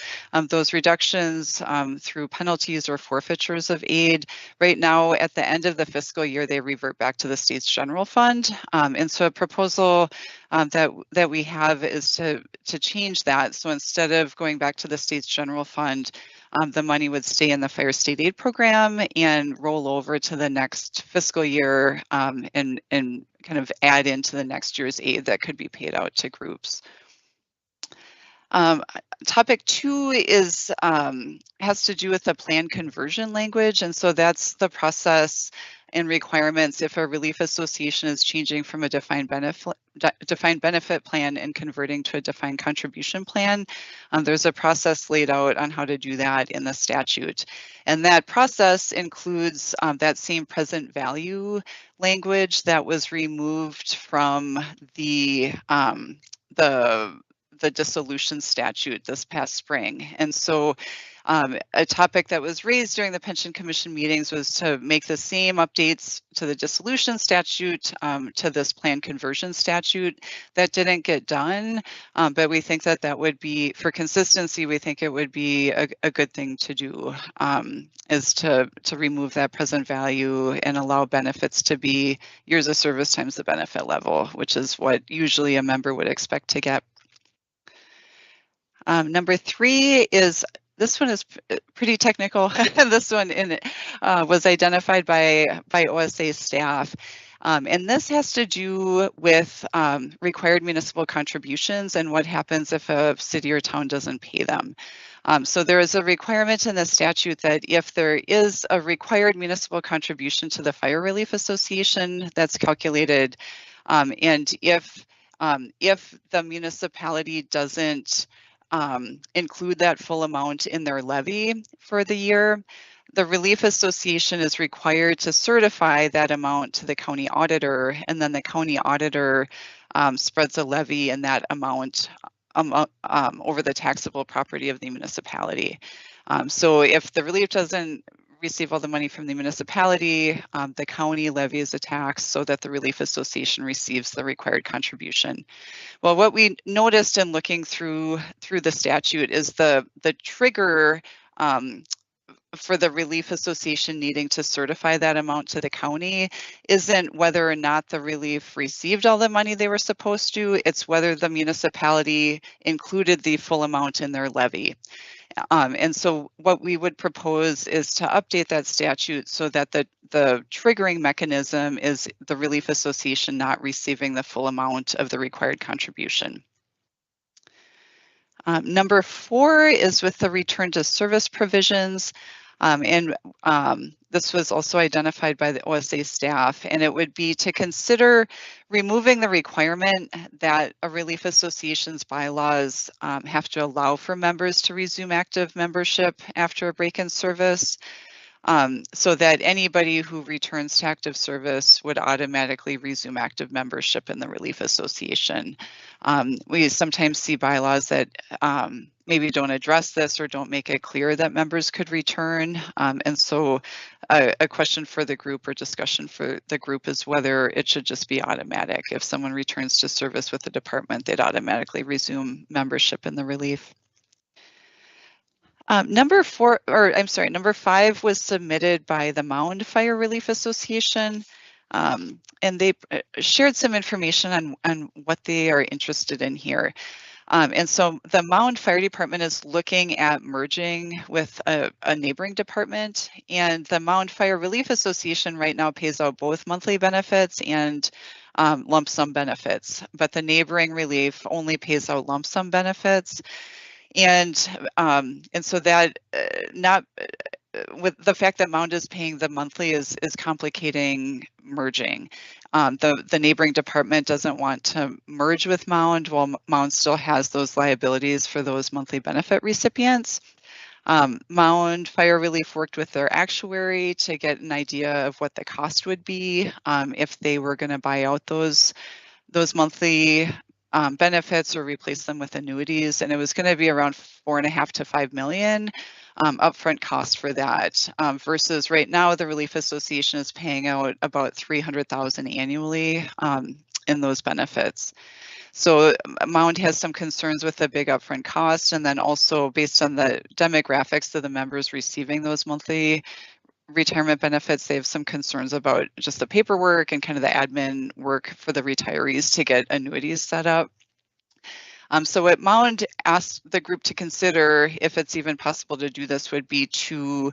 those reductions through penalties or forfeitures of aid, right now at the end of the fiscal year, they revert back to the state's general fund. And so a proposal that we have is to change that. So instead of going back to the state's general fund, the money would stay in the Fire State Aid Program and roll over to the next fiscal year and kind of add into the next year's aid that could be paid out to groups. Topic 2 is has to do with the plan conversion language, and so that's the process and requirements if a relief association is changing from a defined benefit plan and converting to a defined contribution plan. There's a process laid out on how to do that in the statute. And that process includes that same present value language that was removed from the dissolution statute this past spring. And so a topic that was raised during the Pension Commission meetings was to make the same updates to the dissolution statute to this plan conversion statute. That didn't get done, but we think that would be, for consistency, we think it would be a good thing to do, is to remove that present value and allow benefits to be years of service times the benefit level, which is what usually a member would expect to get. Number 3 is, this one is pretty technical. This one was identified by OSA staff. And this has to do with required municipal contributions and what happens if a city or town doesn't pay them. So there is a requirement in the statute that if there is a required municipal contribution to the Fire Relief Association that's calculated, and if the municipality doesn't include that full amount in their levy for the year, the Relief Association is required to certify that amount to the county auditor, and then the county auditor spreads a levy in that amount over the taxable property of the municipality. So if the relief doesn't receive all the money from the municipality. The county levies a tax so that the Relief Association receives the required contribution. Well, what we noticed in looking through the statute is the trigger for the Relief Association needing to certify that amount to the county isn't whether or not the relief received all the money they were supposed to, it's whether the municipality included the full amount in their levy. And so what we would propose is to update that statute so that the triggering mechanism is the Relief Association not receiving the full amount of the required contribution. Number 4 is with the return to service provisions. This was also identified by the OSA staff, and it would be to consider removing the requirement that a Relief Association's bylaws have to allow for members to resume active membership after a break in service. So that anybody who returns to active service would automatically resume active membership in the Relief Association. We sometimes see bylaws that maybe don't address this or don't make it clear that members could return. And so a question for the group or discussion for the group is whether it should just be automatic. If someone returns to service with the department, they'd automatically resume membership in the relief. Number 5 was submitted by the Mound Fire Relief Association, and they shared some information on what they are interested in here. And so the Mound Fire Department is looking at merging with a neighboring department, and the Mound Fire Relief Association right now pays out both monthly benefits and lump sum benefits, but the neighboring relief only pays out lump sum benefits. And so that with the fact that Mound is paying the monthly is complicating merging. The neighboring department doesn't want to merge with Mound, while Mound still has those liabilities for those monthly benefit recipients. Mound Fire Relief worked with their actuary to get an idea of what the cost would be if they were going to buy out those monthly benefits or replace them with annuities, and it was going to be around $4.5 to $5 million upfront cost for that. Versus right now, the Relief Association is paying out about $300,000 annually in those benefits. So Mound has some concerns with the big upfront cost, and then also based on the demographics of the members receiving those monthly retirement benefits, they have some concerns about just the paperwork and kind of the admin work for the retirees to get annuities set up. So what Mound asked the group to consider, if it's even possible to do this, would be to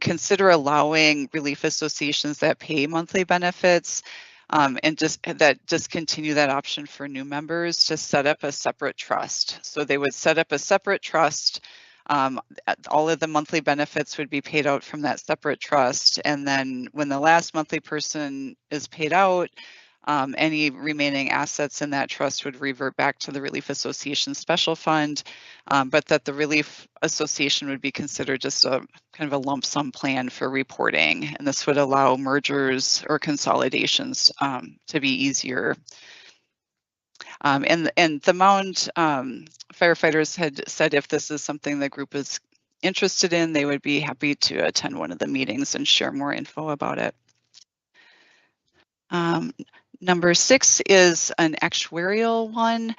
consider allowing relief associations that pay monthly benefits and discontinue that option for new members to set up a separate trust. So they would set up a separate trust. All of the monthly benefits would be paid out from that separate trust. And then when the last monthly person is paid out, any remaining assets in that trust would revert back to the Relief Association special fund, but that the Relief Association would be considered just a kind of a lump sum plan for reporting. And this would allow mergers or consolidations to be easier. And the Mound firefighters had said if this is something the group is interested in, they would be happy to attend one of the meetings and share more info about it. Number 6 is an actuarial one.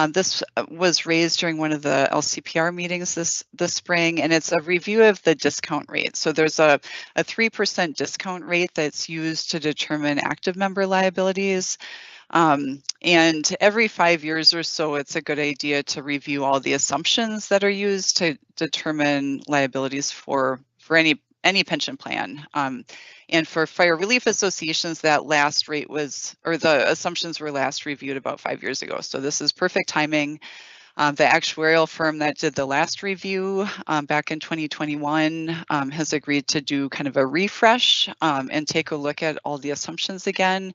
This was raised during one of the LCPR meetings this spring, and it's a review of the discount rate. So there's a 3% discount rate that's used to determine active member liabilities. And every 5 years or so, it's a good idea to review all the assumptions that are used to determine liabilities for any pension plan. And for fire relief associations, that last rate was, or the assumptions were last reviewed about 5 years ago. So this is perfect timing. The actuarial firm that did the last review back in 2021 has agreed to do kind of a refresh and take a look at all the assumptions again.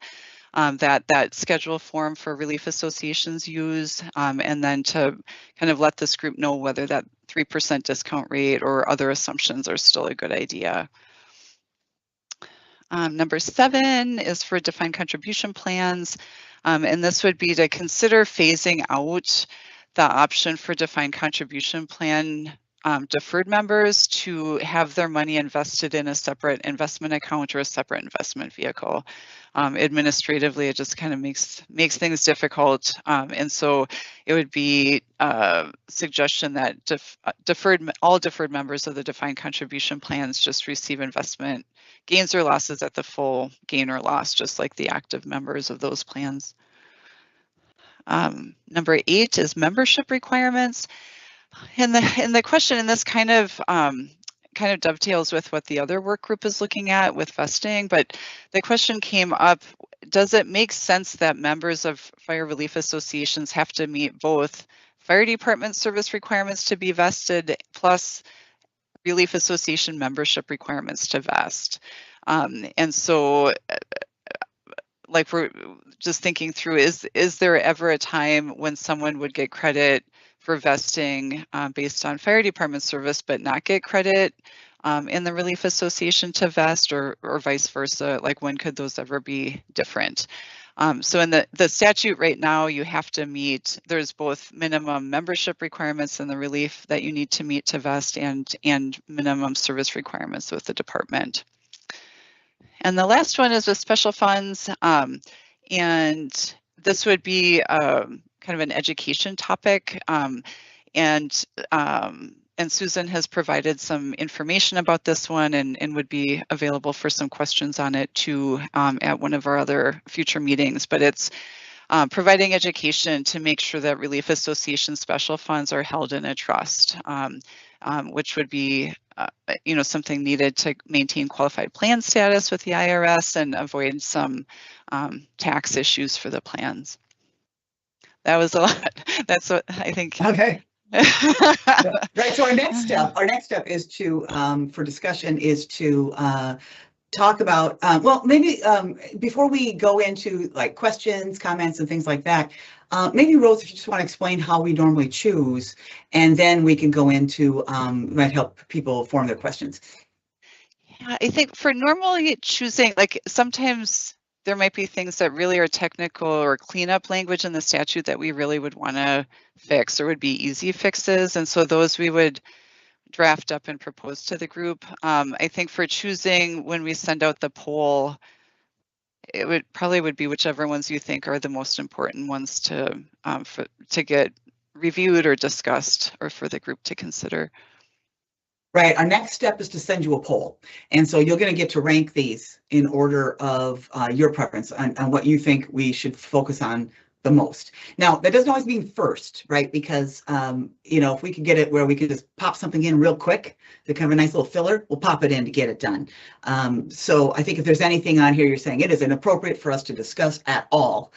That schedule form for relief associations use, and then to kind of let this group know whether that 3% discount rate or other assumptions are still a good idea. Number 7 is for defined contribution plans, and this would be to consider phasing out the option for defined contribution plan deferred members to have their money invested in a separate investment account or a separate investment vehicle. Administratively, it just kind of makes things difficult, and so it would be a suggestion that all deferred members of the defined contribution plans just receive investment gains or losses at the full gain or loss, just like the active members of those plans. Number 8 is membership requirements. And the question, and this kind of dovetails with what the other work group is looking at with vesting, but the question came up, does it make sense that members of fire relief associations have to meet both fire department service requirements to be vested plus relief association membership requirements to vest? And so like we're just thinking through, is there ever a time when someone would get credit for vesting based on fire department service, but not get credit in the relief association to vest, or vice versa? Like, when could those ever be different? So in the statute right now, you have to meet, there's both minimum membership requirements in the relief that you need to meet to vest, and minimum service requirements with the department. And the last one is with special funds, and this would be kind of an education topic, and Susan has provided some information about this one, and would be available for some questions on it too at one of our other future meetings. But it's providing education to make sure that Relief Association special funds are held in a trust, which would be something needed to maintain qualified plan status with the IRS and avoid some tax issues for the plans. That was a lot. That's what I think. Okay. Right. So our next step is to, for discussion, is to talk about, well, maybe before we go into like questions, comments, and things like that, maybe Rose, if you just want to explain how we normally choose, and then we can go into, might help people form their questions. Yeah, I think for normally choosing, like sometimes there might be things that really are technical or cleanup language in the statute that we really would want to fix, or would be easy fixes. And so those we would draft up and propose to the group. I think for choosing, when we send out the poll, it would probably be whichever ones you think are the most important ones to get reviewed or discussed, or for the group to consider. Right. Our next step is to send you a poll. And so you're going to get to rank these in order of your preference on what you think we should focus on the most. Now, that doesn't always mean first, right? Because, if we could get it where we could just pop something in real quick to kind of a nice little filler, we'll pop it in to get it done. So I think if there's anything on here you're saying it is inappropriate for us to discuss at all,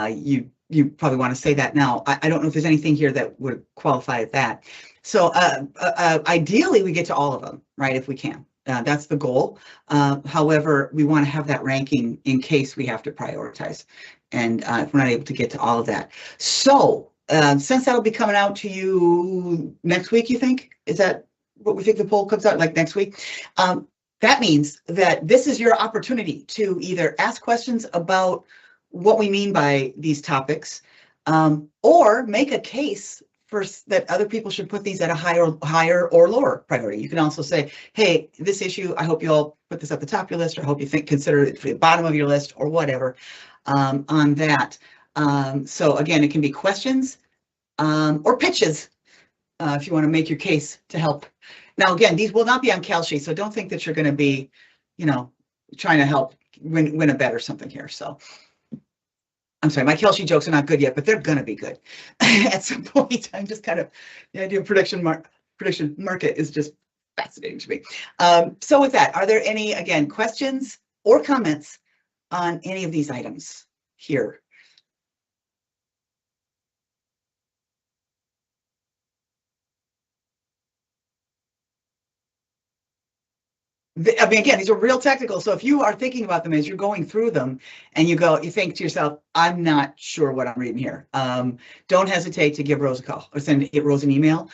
you probably want to say that now. I don't know if there's anything here that would qualify at that. So ideally, we get to all of them, right, if we can. That's the goal. However, we want to have that ranking in case we have to prioritize, and if we're not able to get to all of that. So since that'll be coming out to you next week, you think? Is that what we think the poll comes out like next week? That means that this is your opportunity to either ask questions about what we mean by these topics, or make a case that other people should put these at a higher or lower priority. You can also say, hey, this issue, I hope you all put this at the top of your list, or I hope you consider it for the bottom of your list, or whatever on that. So again, it can be questions or pitches if you want to make your case to help. Now, again, these will not be on CalSheet, so don't think that you're going to be, trying to help win a bet or something here. So I'm sorry, my CalSheet jokes are not good yet, but they're going to be good at some point. I'm just kind of, the idea of prediction market is just fascinating to me. So with that, are there any, again, questions or comments on any of these items here? I mean, again, these are real technical. So if you are thinking about them as you're going through them and you think to yourself, I'm not sure what I'm reading here. Don't hesitate to give Rose a call or send Rose an email,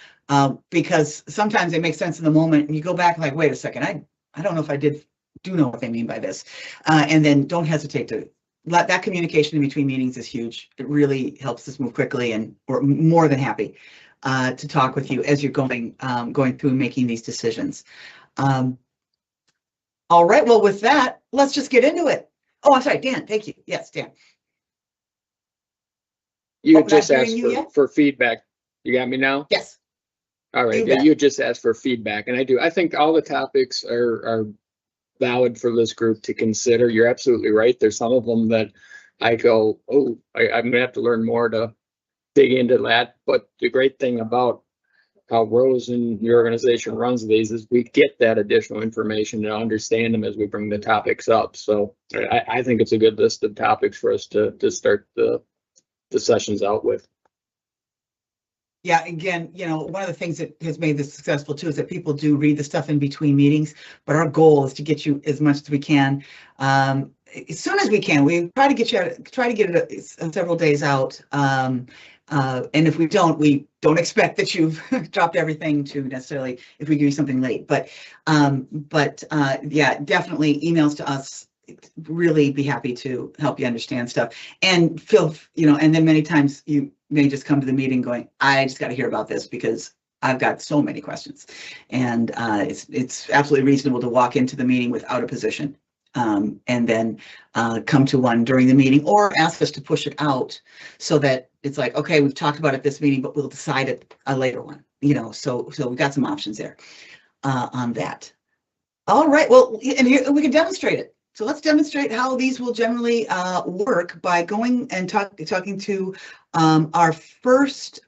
because sometimes it makes sense in the moment and you go back like, wait a second, I don't know if I do know what they mean by this. And then don't hesitate to let that communication in between meetings is huge. It really helps us move quickly, and we're more than happy to talk with you as you're going through making these decisions. All right, well, with that, let's just get into it. Oh, I'm sorry, Dan, thank you. Yes, Dan. You Oh, just not hearing asked you yet? for feedback. You got me now? Yes. All right, You yeah, bet. you just asked for feedback, and I do. I think all the topics are valid for this group to consider. You're absolutely right. There's some of them that I go, oh, I'm gonna have to learn more to dig into that. But the great thing about how Rose and your organization runs these is we get that additional information and understand them as we bring the topics up. So I think it's a good list of topics for us to start the sessions out with. Yeah, again, you know, one of the things that has made this successful too is that people do read the stuff in between meetings, but our goal is to get you as much as we can. As soon as we can, we try to get it several days out. And if we don't expect that you've dropped everything to necessarily if we give you something late. But yeah, definitely emails to us. Really be happy to help you understand stuff and and then many times you may just come to the meeting going, I just got to hear about this because I've got so many questions. And it's absolutely reasonable to walk into the meeting without a position and then come to one during the meeting or ask us to push it out so that it's like, okay, we've talked about it this meeting, but we'll decide it a later one, so we've got some options there on that. All right, well, and here we can demonstrate it. So let's demonstrate how these will generally work by going and talking to our first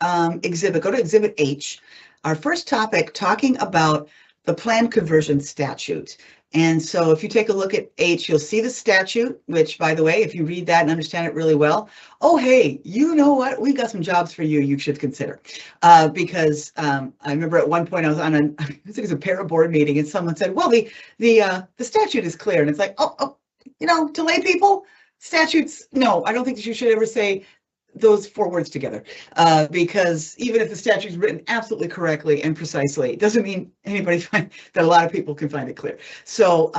exhibit. Go to Exhibit H. Our first topic, talking about the plan conversion statute. And so if you take a look at H, you'll see the statute, which, by the way, if you read that and understand it really well, oh, hey, you know what? We've got some jobs for you should consider. Because I remember at one point I was on I think it was a para board meeting and someone said, well, the statute is clear. And it's like, oh, to lay people, statutes, no, I don't think that you should ever say those four words together, because even if the statute is written absolutely correctly and precisely, it doesn't mean that a lot of people can find it clear. So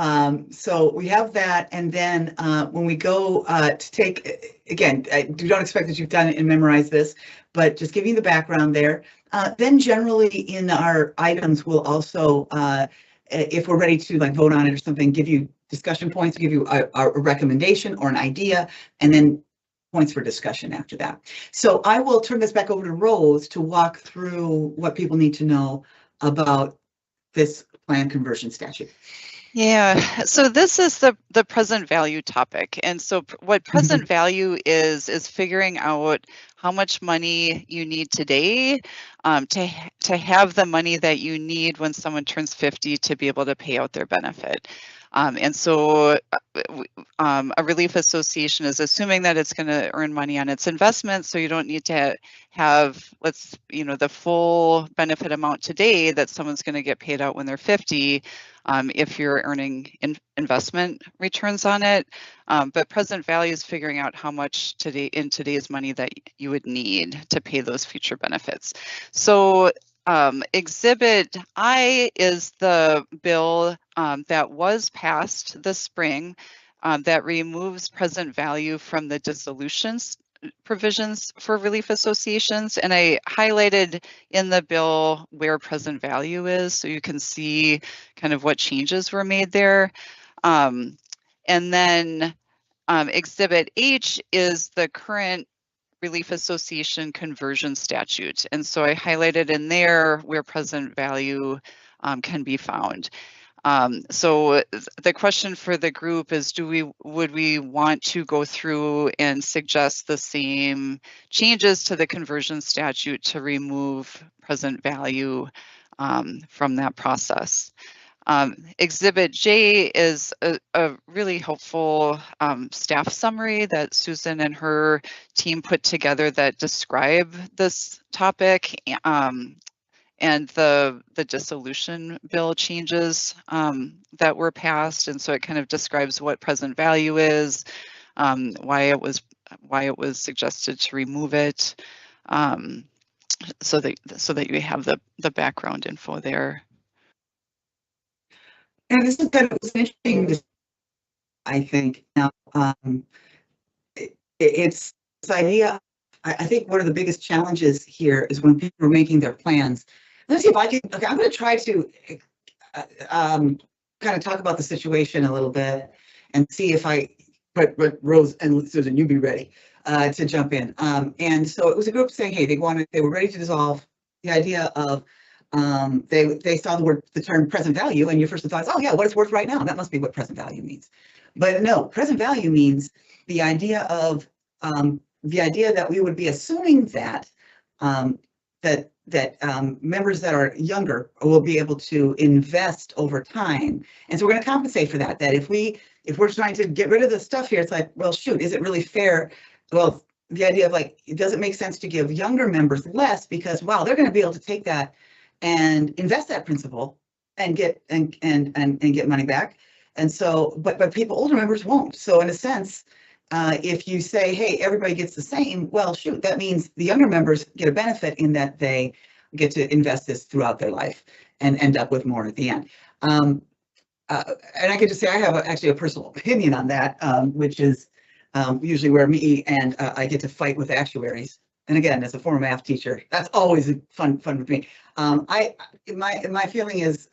we have that, and then when we go to take, again, I don't expect that you've done it and memorized this, but just giving the background there. Then generally in our items, we'll also, if we're ready to vote on it or something, give you discussion points, give you a recommendation or an idea, and then points for discussion after that. So I will turn this back over to Rose to walk through what people need to know about this plan conversion statute. Yeah, so this is the present value topic. And so what present value is figuring out how much money you need today to have the money that you need when someone turns 50 to be able to pay out their benefit. And so a relief association is assuming that it's going to earn money on its investment, so you don't need to have the full benefit amount today that someone's going to get paid out when they're 50 if you're earning investment returns on it. But present value is figuring out how much in today's money that you would need to pay those future benefits. So Exhibit I is the bill that was passed this spring that removes present value from the dissolutions provisions for relief associations. And I highlighted in the bill where present value is, so you can see kind of what changes were made there. And then Exhibit H is the current Relief Association conversion statute. And so I highlighted in there where present value can be found. So the question for the group is, would we want to go through and suggest the same changes to the conversion statute to remove present value from that process? Exhibit J is a really helpful staff summary that Susan and her team put together that describe this topic and the dissolution bill changes that were passed. And so it kind of describes what present value is, why it was suggested to remove it, so that you have the background info there. And this is kind of interesting, I think. Now, it's this idea I think one of the biggest challenges here is when people are making their plans. Let's see if I can, okay, I'm going to try to kind of talk about the situation a little bit and see if but Rose and Susan, you be ready to jump in. And so it was a group saying, hey, they were ready to dissolve. The idea of they saw the term present value, and your first thought is, oh yeah, what it's worth right now. That must be what present value means. But no, present value means the idea that we would be assuming that members that are younger will be able to invest over time. And so we're going to compensate for that. That if we're trying to get rid of the stuff here, it's like, well, shoot, is it really fair? Well, the idea of like, it doesn't make sense to give younger members less because, wow, they're going to be able to take that and invest that principal and get money back. And so, but older members won't. So in a sense, if you say, hey, everybody gets the same, well, shoot, that means the younger members get a benefit in that they get to invest this throughout their life and end up with more at the end. And I could just say I have actually a personal opinion on that, which is usually where me and I get to fight with actuaries. And again, as a former math teacher, that's always fun with me. My feeling is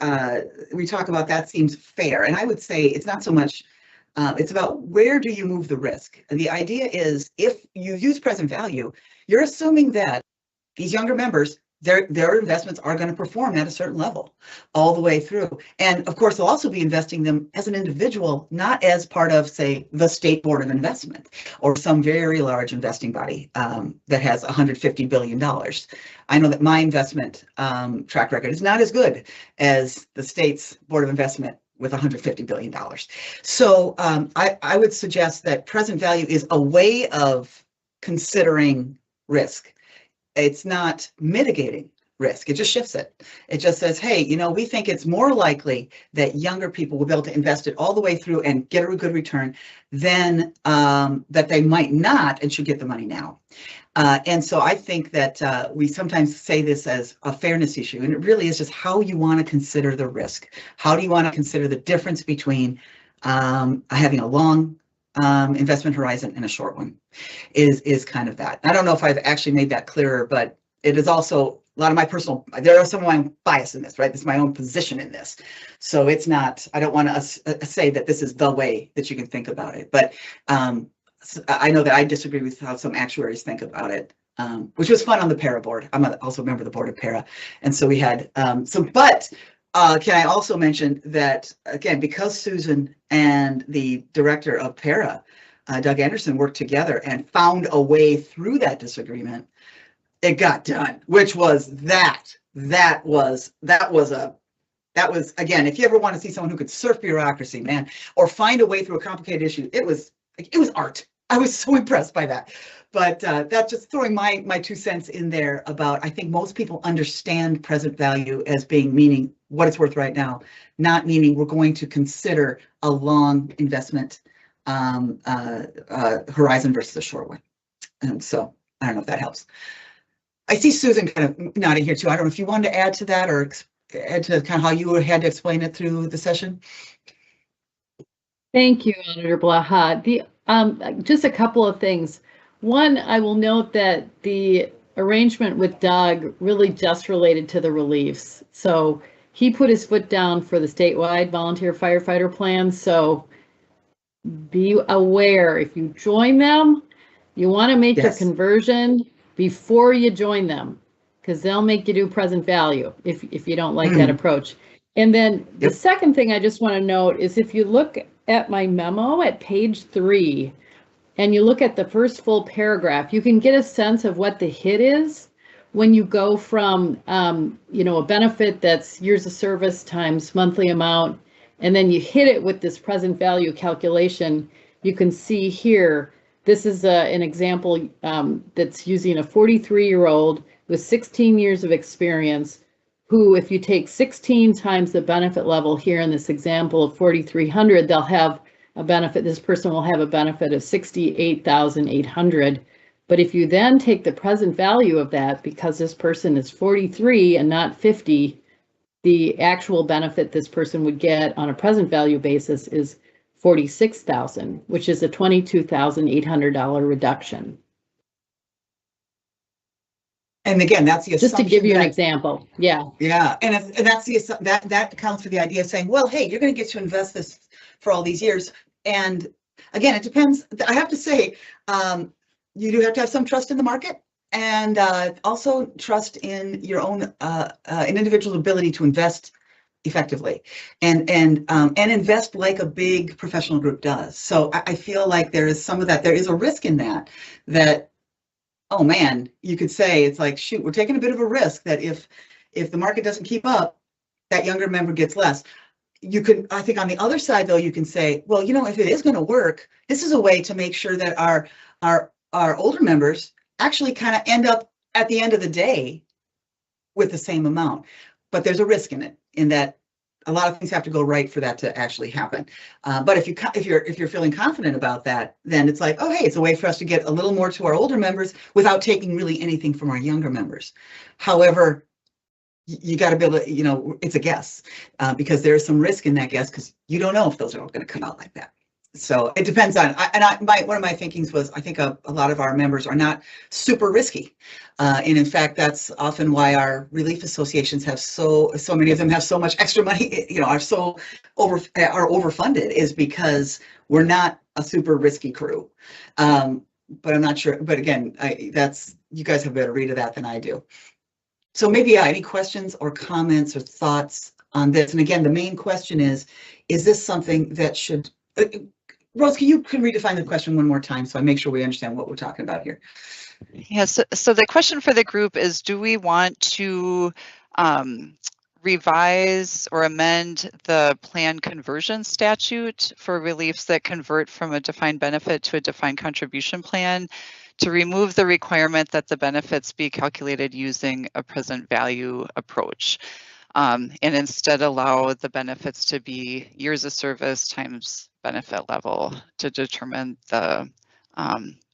we talk about that seems fair, and I would say it's not so much. It's about where do you move the risk. And the idea is if you use present value, you're assuming that these younger members, their investments are going to perform at a certain level all the way through. And of course, they'll also be investing them as an individual, not as part of, say, the State Board of Investment or some very large investing body that has $150 billion. I know that my investment track record is not as good as the state's Board of Investment with $150 billion. So I would suggest that present value is a way of considering risk. It's not mitigating risk. It just shifts it. It just says, hey, we think it's more likely that younger people will be able to invest it all the way through and get a good return than that they might not and should get the money now. And so I think that we sometimes say this as a fairness issue, and it really is just how you want to consider the risk. How do you want to consider the difference between having a long investment horizon and a short one is kind of that. I don't know if I've actually made that clearer, but it is also a lot of there are some of my bias in this, right? This is my own position in this. So it's not, I don't want to say that this is the way that you can think about it, but I know that I disagree with how some actuaries think about it, which was fun on the PARA board. I'm also a member of the board of PARA. And so we had but can I also mention that, again, because Susan and the director of PARA, Doug Anderson, worked together and found a way through that disagreement, it got done, which was that was, again, if you ever want to see someone who could surf bureaucracy, man, or find a way through a complicated issue, it was art. I was so impressed by that. But that's just throwing my 2 cents in there about, I think most people understand present value as being meaning what it's worth right now, not meaning we're going to consider a long investment horizon versus a short one. And so I don't know if that helps. I see Susan kind of nodding here too. I don't know if you wanted to add to that or add to kind of how you had to explain it through the session. Thank you, Auditor Blaha. Just a couple of things. One, I will note that the arrangement with Doug really just related to the reliefs. So he put his foot down for the statewide volunteer firefighter plan. So be aware, if you join them, you want to make your conversion before you join them, because they'll make you do present value if you don't like that approach. And then the second thing I just want to note is if you look at my memo at page 3 and you look at the first full paragraph, you can get a sense of what the hit is when you go from a benefit that's years of service times monthly amount, and then you hit it with this present value calculation. You can see here, this is an example that's using a 43-year-old with 16 years of experience, who, if you take 16 times the benefit level here in this example of 4,300, they'll have a benefit, this person will have a benefit of 68,800. But if you then take the present value of that, because this person is 43 and not 50, the actual benefit this person would get on a present value basis is 46,000, which is a $22,800 reduction. And again, that's the Just to assumption give you an that- example. Yeah. Yeah, and that's that accounts for the idea of saying, well, hey, you're going to get to invest this for all these years. And again, it depends. I have to say, you do have to have some trust in the market, and also trust in your own an individual's ability to invest effectively and invest like a big professional group does. So I feel like there is some of that. There is a risk in that, oh man, you could say it's like, shoot, we're taking a bit of a risk that if the market doesn't keep up, that younger member gets less. You could, I think on the other side though, you can say, well, you know, if it is going to work, this is a way to make sure that our older members actually kind of end up at the end of the day with the same amount. But there's a risk in it, in that a lot of things have to go right for that to actually happen. But if you're feeling confident about that, then it's like, oh, hey, it's a way for us to get a little more to our older members without taking really anything from our younger members. However, you got to be able to, you know, it's a guess, because there is some risk in that guess, because you don't know if those are all going to come out like that. So it depends on, one of my thinkings was, I think a lot of our members are not super risky. And in fact, that's often why our relief associations have so many of them have so much extra money, you know, are overfunded, is because we're not a super risky crew. But I'm not sure, but again, you guys have a better read of that than I do. So maybe, yeah, any questions or comments or thoughts on this? And again, the main question is this something that should, Rose, can you redefine the question one more time so I make sure we understand what we're talking about here? Yes. So the question for the group is, do we want to revise or amend the plan conversion statute for reliefs that convert from a defined benefit to a defined contribution plan, to remove the requirement that the benefits be calculated using a present value approach, and instead allow the benefits to be years of service times benefit level to determine the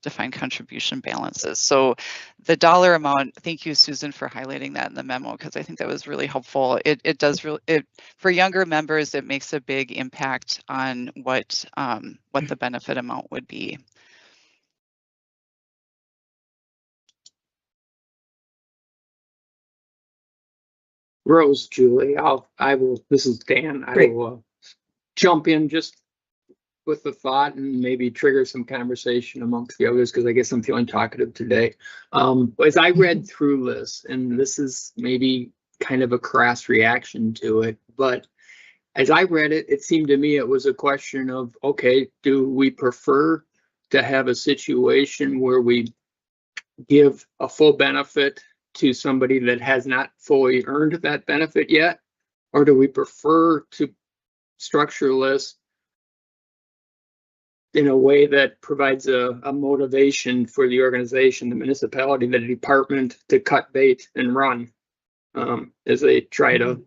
defined contribution balances. So the dollar amount, thank you, Susan, for highlighting that in the memo, because I think that was really helpful. It does for younger members, it makes a big impact on what the benefit amount would be. Rose, Julie, I will, this is Dan, I will jump in just with the thought and maybe trigger some conversation amongst the others, because I guess I'm feeling talkative today. As I read through this, and this is maybe kind of a crass reaction to it, but as I read it, it seemed to me it was a question of, okay, do we prefer to have a situation where we give a full benefit to somebody that has not fully earned that benefit yet? Or do we prefer to structure this in a way that provides a motivation for the organization, the municipality, the department to cut bait and run as they try to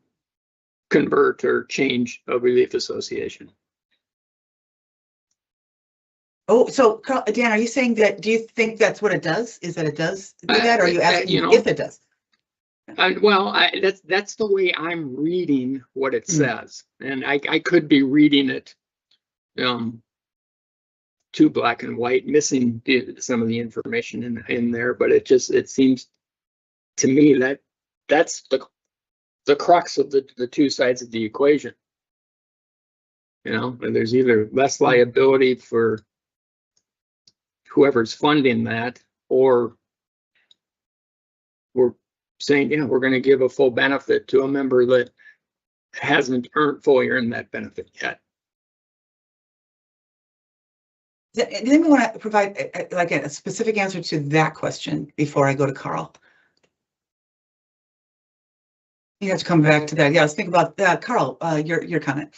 convert or change a relief association? Oh, so Carl, Dan, are you saying that, do you think that's what it does? Is that it does do that? Or are you asking if it does? Well, that's the way I'm reading what it says. And I could be reading it too black and white, missing some of the information in there, but it seems to me that that's the crux of the two sides of the equation. You know, and there's either less liability for whoever's funding that, or we're saying, yeah, we're going to give a full benefit to a member that hasn't fully earned that benefit yet. Does anyone want to provide like a specific answer to that question before I go to Carl? You have to come back to that. Yeah, let's think about that. Carl, your comment.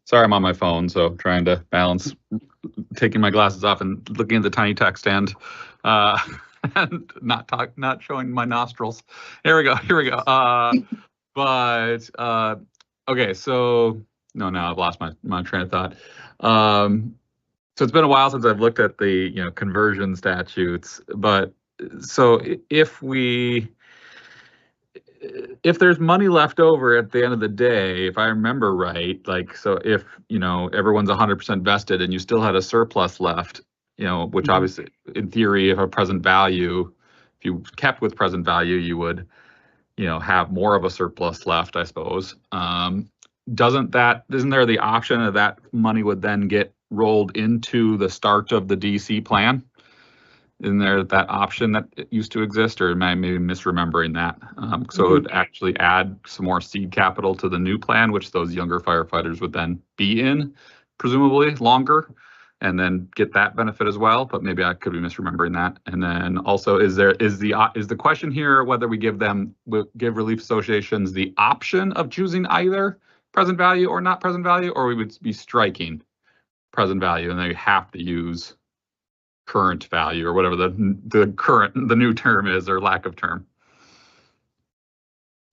Sorry, I'm on my phone, so trying to balance taking my glasses off and looking at the tiny text and not showing my nostrils. Here we go. Okay, so now I've lost my train of thought. So it's been a while since I've looked at the conversion statutes, but so if there's money left over at the end of the day, if I remember right, like, so if everyone's 100% vested and you still had a surplus left, you know, which Mhm. obviously in theory, if a present value, if you kept with present value, you would, you know, have more of a surplus left, I suppose. Isn't there the option that money would then get rolled into the start of the DC plan? Isn't there that option that used to exist, or am I maybe misremembering that? So it would actually add some more seed capital to the new plan, which those younger firefighters would then be in, presumably longer, and then get that benefit as well. But maybe I could be misremembering that. And then also, is the question here whether we give relief associations the option of choosing either present value or not present value, or we would be striking present value and they have to use current value or whatever the new term is, or lack of term.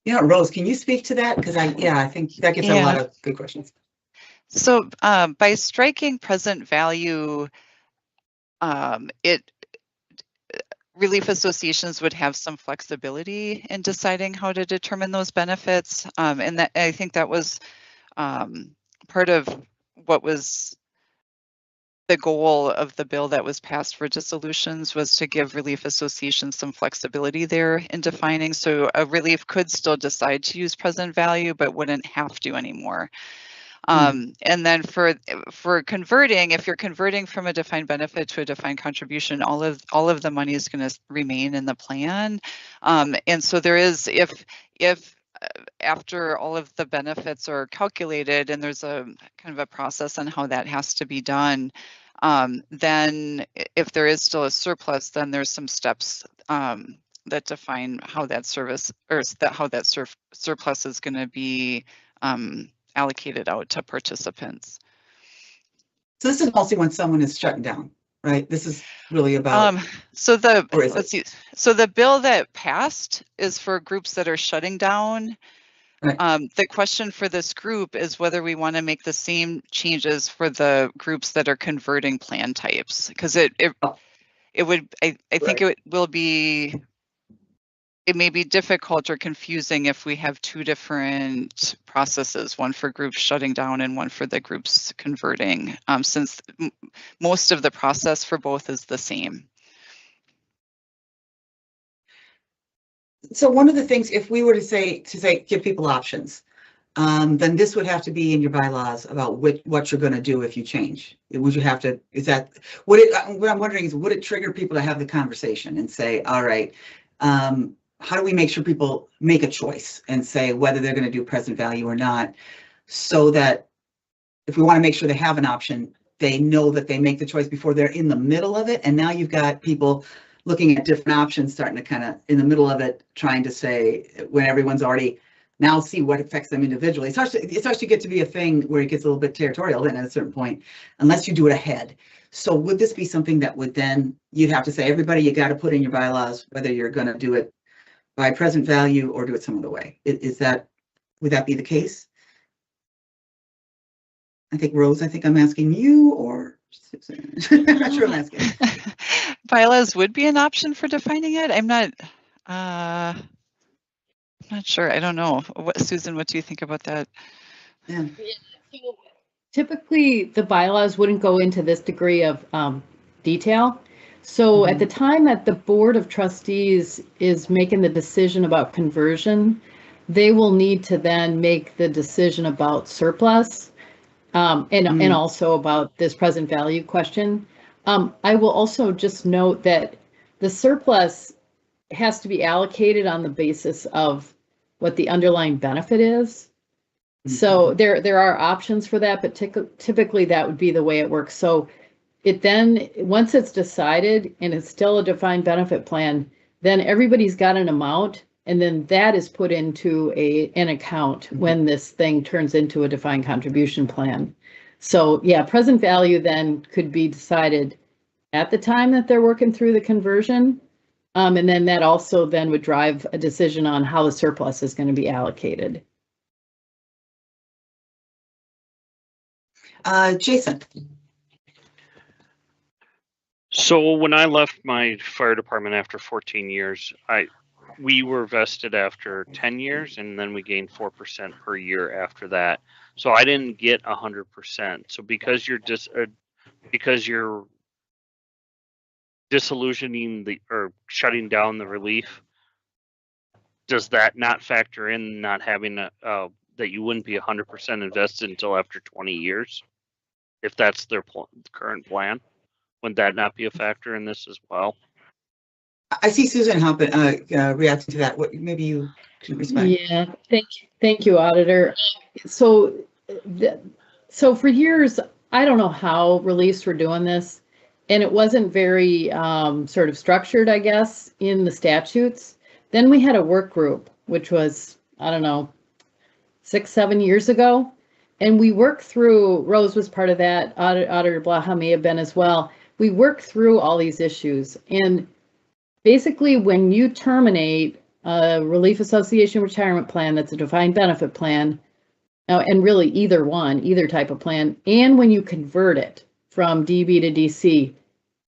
Yeah, Rose, can you speak to that? Because I think that gets a lot of good questions. So by striking present value, relief associations would have some flexibility in deciding how to determine those benefits. And that, I think that was part of what was the goal of the bill that was passed for dissolutions, was to give relief associations some flexibility there in defining. So a relief could still decide to use present value, but wouldn't have to anymore. And then for converting, if you're converting from a defined benefit to a defined contribution, all of the money is going to remain in the plan. And so there is, if after all of the benefits are calculated, and there's a kind of a process on how that has to be done, then if there is still a surplus, then there's some steps that define how that surplus is going to be allocated out to participants. So this is mostly when someone is shutting down, right? This is really about. So the bill that passed is for groups that are shutting down. Right. The question for this group is whether we want to make the same changes for the groups that are converting plan types, because it would, I think it will be, it may be difficult or confusing if we have two different processes, one for groups shutting down and one for the groups converting, since most of the process for both is the same. So one of the things, if we were to say give people options, then this would have to be in your bylaws about what you're going to do if you change. Would you have to? What I'm wondering is, would it trigger people to have the conversation and say, all right, how do we make sure people make a choice and say whether they're going to do present value or not, so that if we want to make sure they have an option, they know that they make the choice before they're in the middle of it. And now you've got people looking at different options, starting to kind of in the middle of it, trying to say, when everyone's already now see what affects them individually. It starts to get to be a thing where it gets a little bit territorial then at a certain point, unless you do it ahead. So would this be something that would then, you'd have to say, everybody, you got to put in your bylaws whether you're going to do it by present value or do it some other way? Would that be the case? I think Rose, I'm asking you, or Susan. I'm not sure I'm asking. Bylaws would be an option for defining it. I'm not sure. I don't know. Susan, what do you think about that? Yeah. Typically, the bylaws wouldn't go into this degree of detail. So at the time that the Board of Trustees is making the decision about conversion, they will need to then make the decision about surplus and also about this present value question. I will also just note that the surplus has to be allocated on the basis of what the underlying benefit is. So there are options for that, but typically that would be the way it works. So it then, once it's decided and it's still a defined benefit plan, then everybody's got an amount, and then that is put into an account when this thing turns into a defined contribution plan. So yeah, present value then could be decided at the time that they're working through the conversion. And then that also then would drive a decision on how the surplus is going to be allocated. Jason. So when I left my fire department after 14 years, we were vested after 10 years, and then we gained 4% per year after that. So I didn't get 100%. So because you're disillusioning or shutting down the relief, does that not factor in not having that you wouldn't be 100% invested until after 20 years? If that's their current plan, would that not be a factor in this as well? I see Susan Hoppin reacting to that. What, maybe you can respond. Yeah, thank you, Auditor. So, so for years, I don't know how reliefs were doing this, and it wasn't very sort of structured, I guess, in the statutes. Then we had a work group, which was, I don't know, 6-7 years ago, and we worked through. Rose was part of that. Auditor Blaha may have been as well. We worked through all these issues, and basically, when you terminate a Relief Association retirement plan that's a defined benefit plan, and really either type of plan, and when you convert it from DB to DC,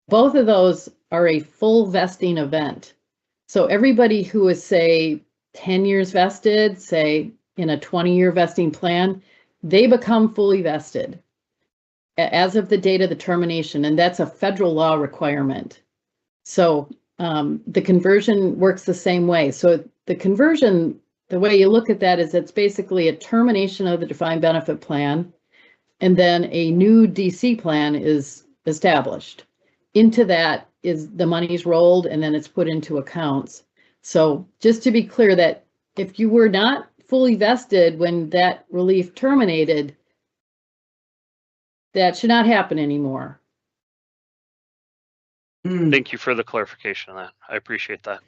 both of those are a full vesting event. So everybody who is, say, 10 years vested, say in a 20-year vesting plan, they become fully vested as of the date of the termination, and that's a federal law requirement. So the conversion works the same way. So the conversion, the way you look at that is it's basically a termination of the defined benefit plan, and then a new DC plan is established. Into that is the money's rolled, and then it's put into accounts. So just to be clear that if you were not fully vested when that relief terminated, that should not happen anymore. Thank you for the clarification on that. I appreciate that.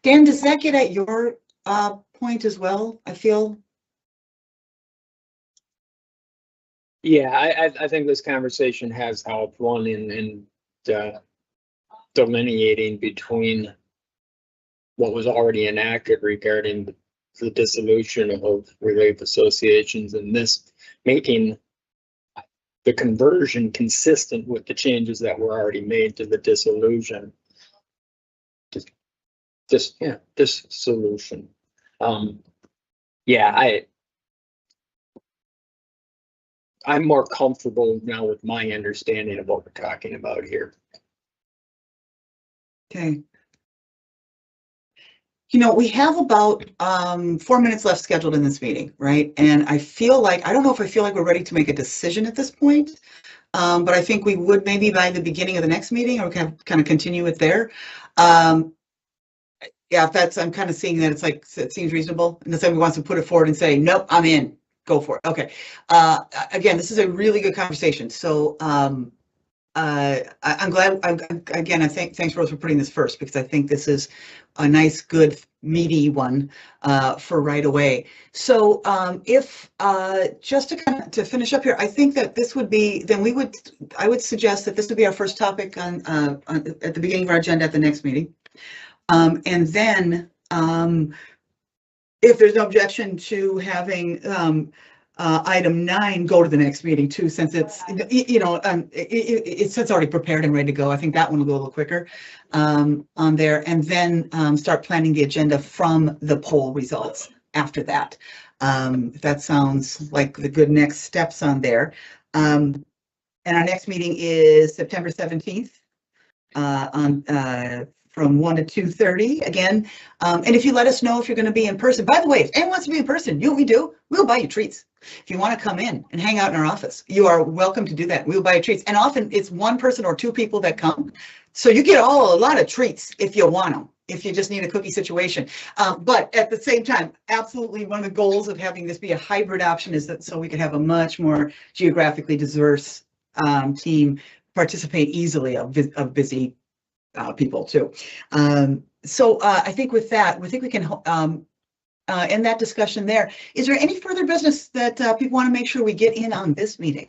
Dan, does that get at your point as well? I feel. Yeah, I think this conversation has helped one in delineating between what was already enacted regarding the dissolution of relief associations, and this making the conversion consistent with the changes that were already made to the dissolution. Dissolution. Yeah, I'm more comfortable now with my understanding of what we're talking about here. Okay. You know, we have about 4 minutes left scheduled in this meeting, right? And I feel like, I don't know if I feel like we're ready to make a decision at this point, but I think we would maybe by the beginning of the next meeting, or kind of continue it there. Yeah, if that's, I'm kind of seeing that it's like, it seems reasonable. And if somebody wants to put it forward and say, nope, I'm in, go for it. Okay. Again, this is a really good conversation. So I'm glad, again, I think, thanks Rose for putting this first, because I think this is a nice, good, meaty one for right away. So if just to kind of to finish up here, I think that this would be, then I would suggest that this would be our first topic on at the beginning of our agenda at the next meeting. And then if there's no objection to having item 9 go to the next meeting too, since it's, you know, it's already prepared and ready to go. I think that one will go a little quicker on there, and then start planning the agenda from the poll results after that. If that sounds like the good next steps on there. And our next meeting is September 17th from 1 to 2:30 again. And if you let us know if you're going to be in person, by the way, if anyone wants to be in person, you know what we do? We'll buy you treats. If you want to come in and hang out in our office, you are welcome to do that. We'll buy you treats. And often it's one person or two people that come. So you get a lot of treats if you want them, if you just need a cookie situation. But at the same time, absolutely one of the goals of having this be a hybrid option is that so we can have a much more geographically diverse team participate easily of busy people too. So I think with that, we think we can end that discussion there. Is there any further business that people want to make sure we get in on this meeting?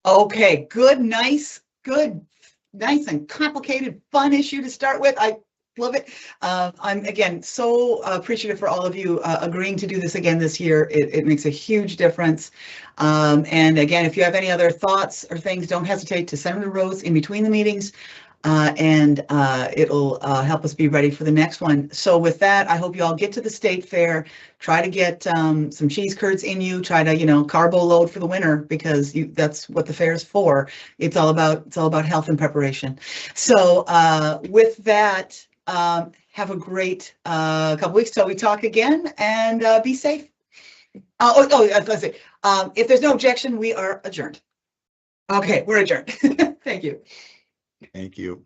Okay, good, nice and complicated, fun issue to start with. I love it. I'm again so appreciative for all of you agreeing to do this again this year. It makes a huge difference. And again, if you have any other thoughts or things, don't hesitate to send them to Rose in between the meetings. and it'll help us be ready for the next one. So with that, I hope you all get to the state fair, try to get some cheese curds in you, try to, you know, carbo load for the winter, because that's what the fair is for. It's all about health and preparation. So with that, have a great couple weeks till we talk again, and be safe. I was gonna say, if there's no objection, we are adjourned. Okay, we're adjourned. Thank you. Thank you.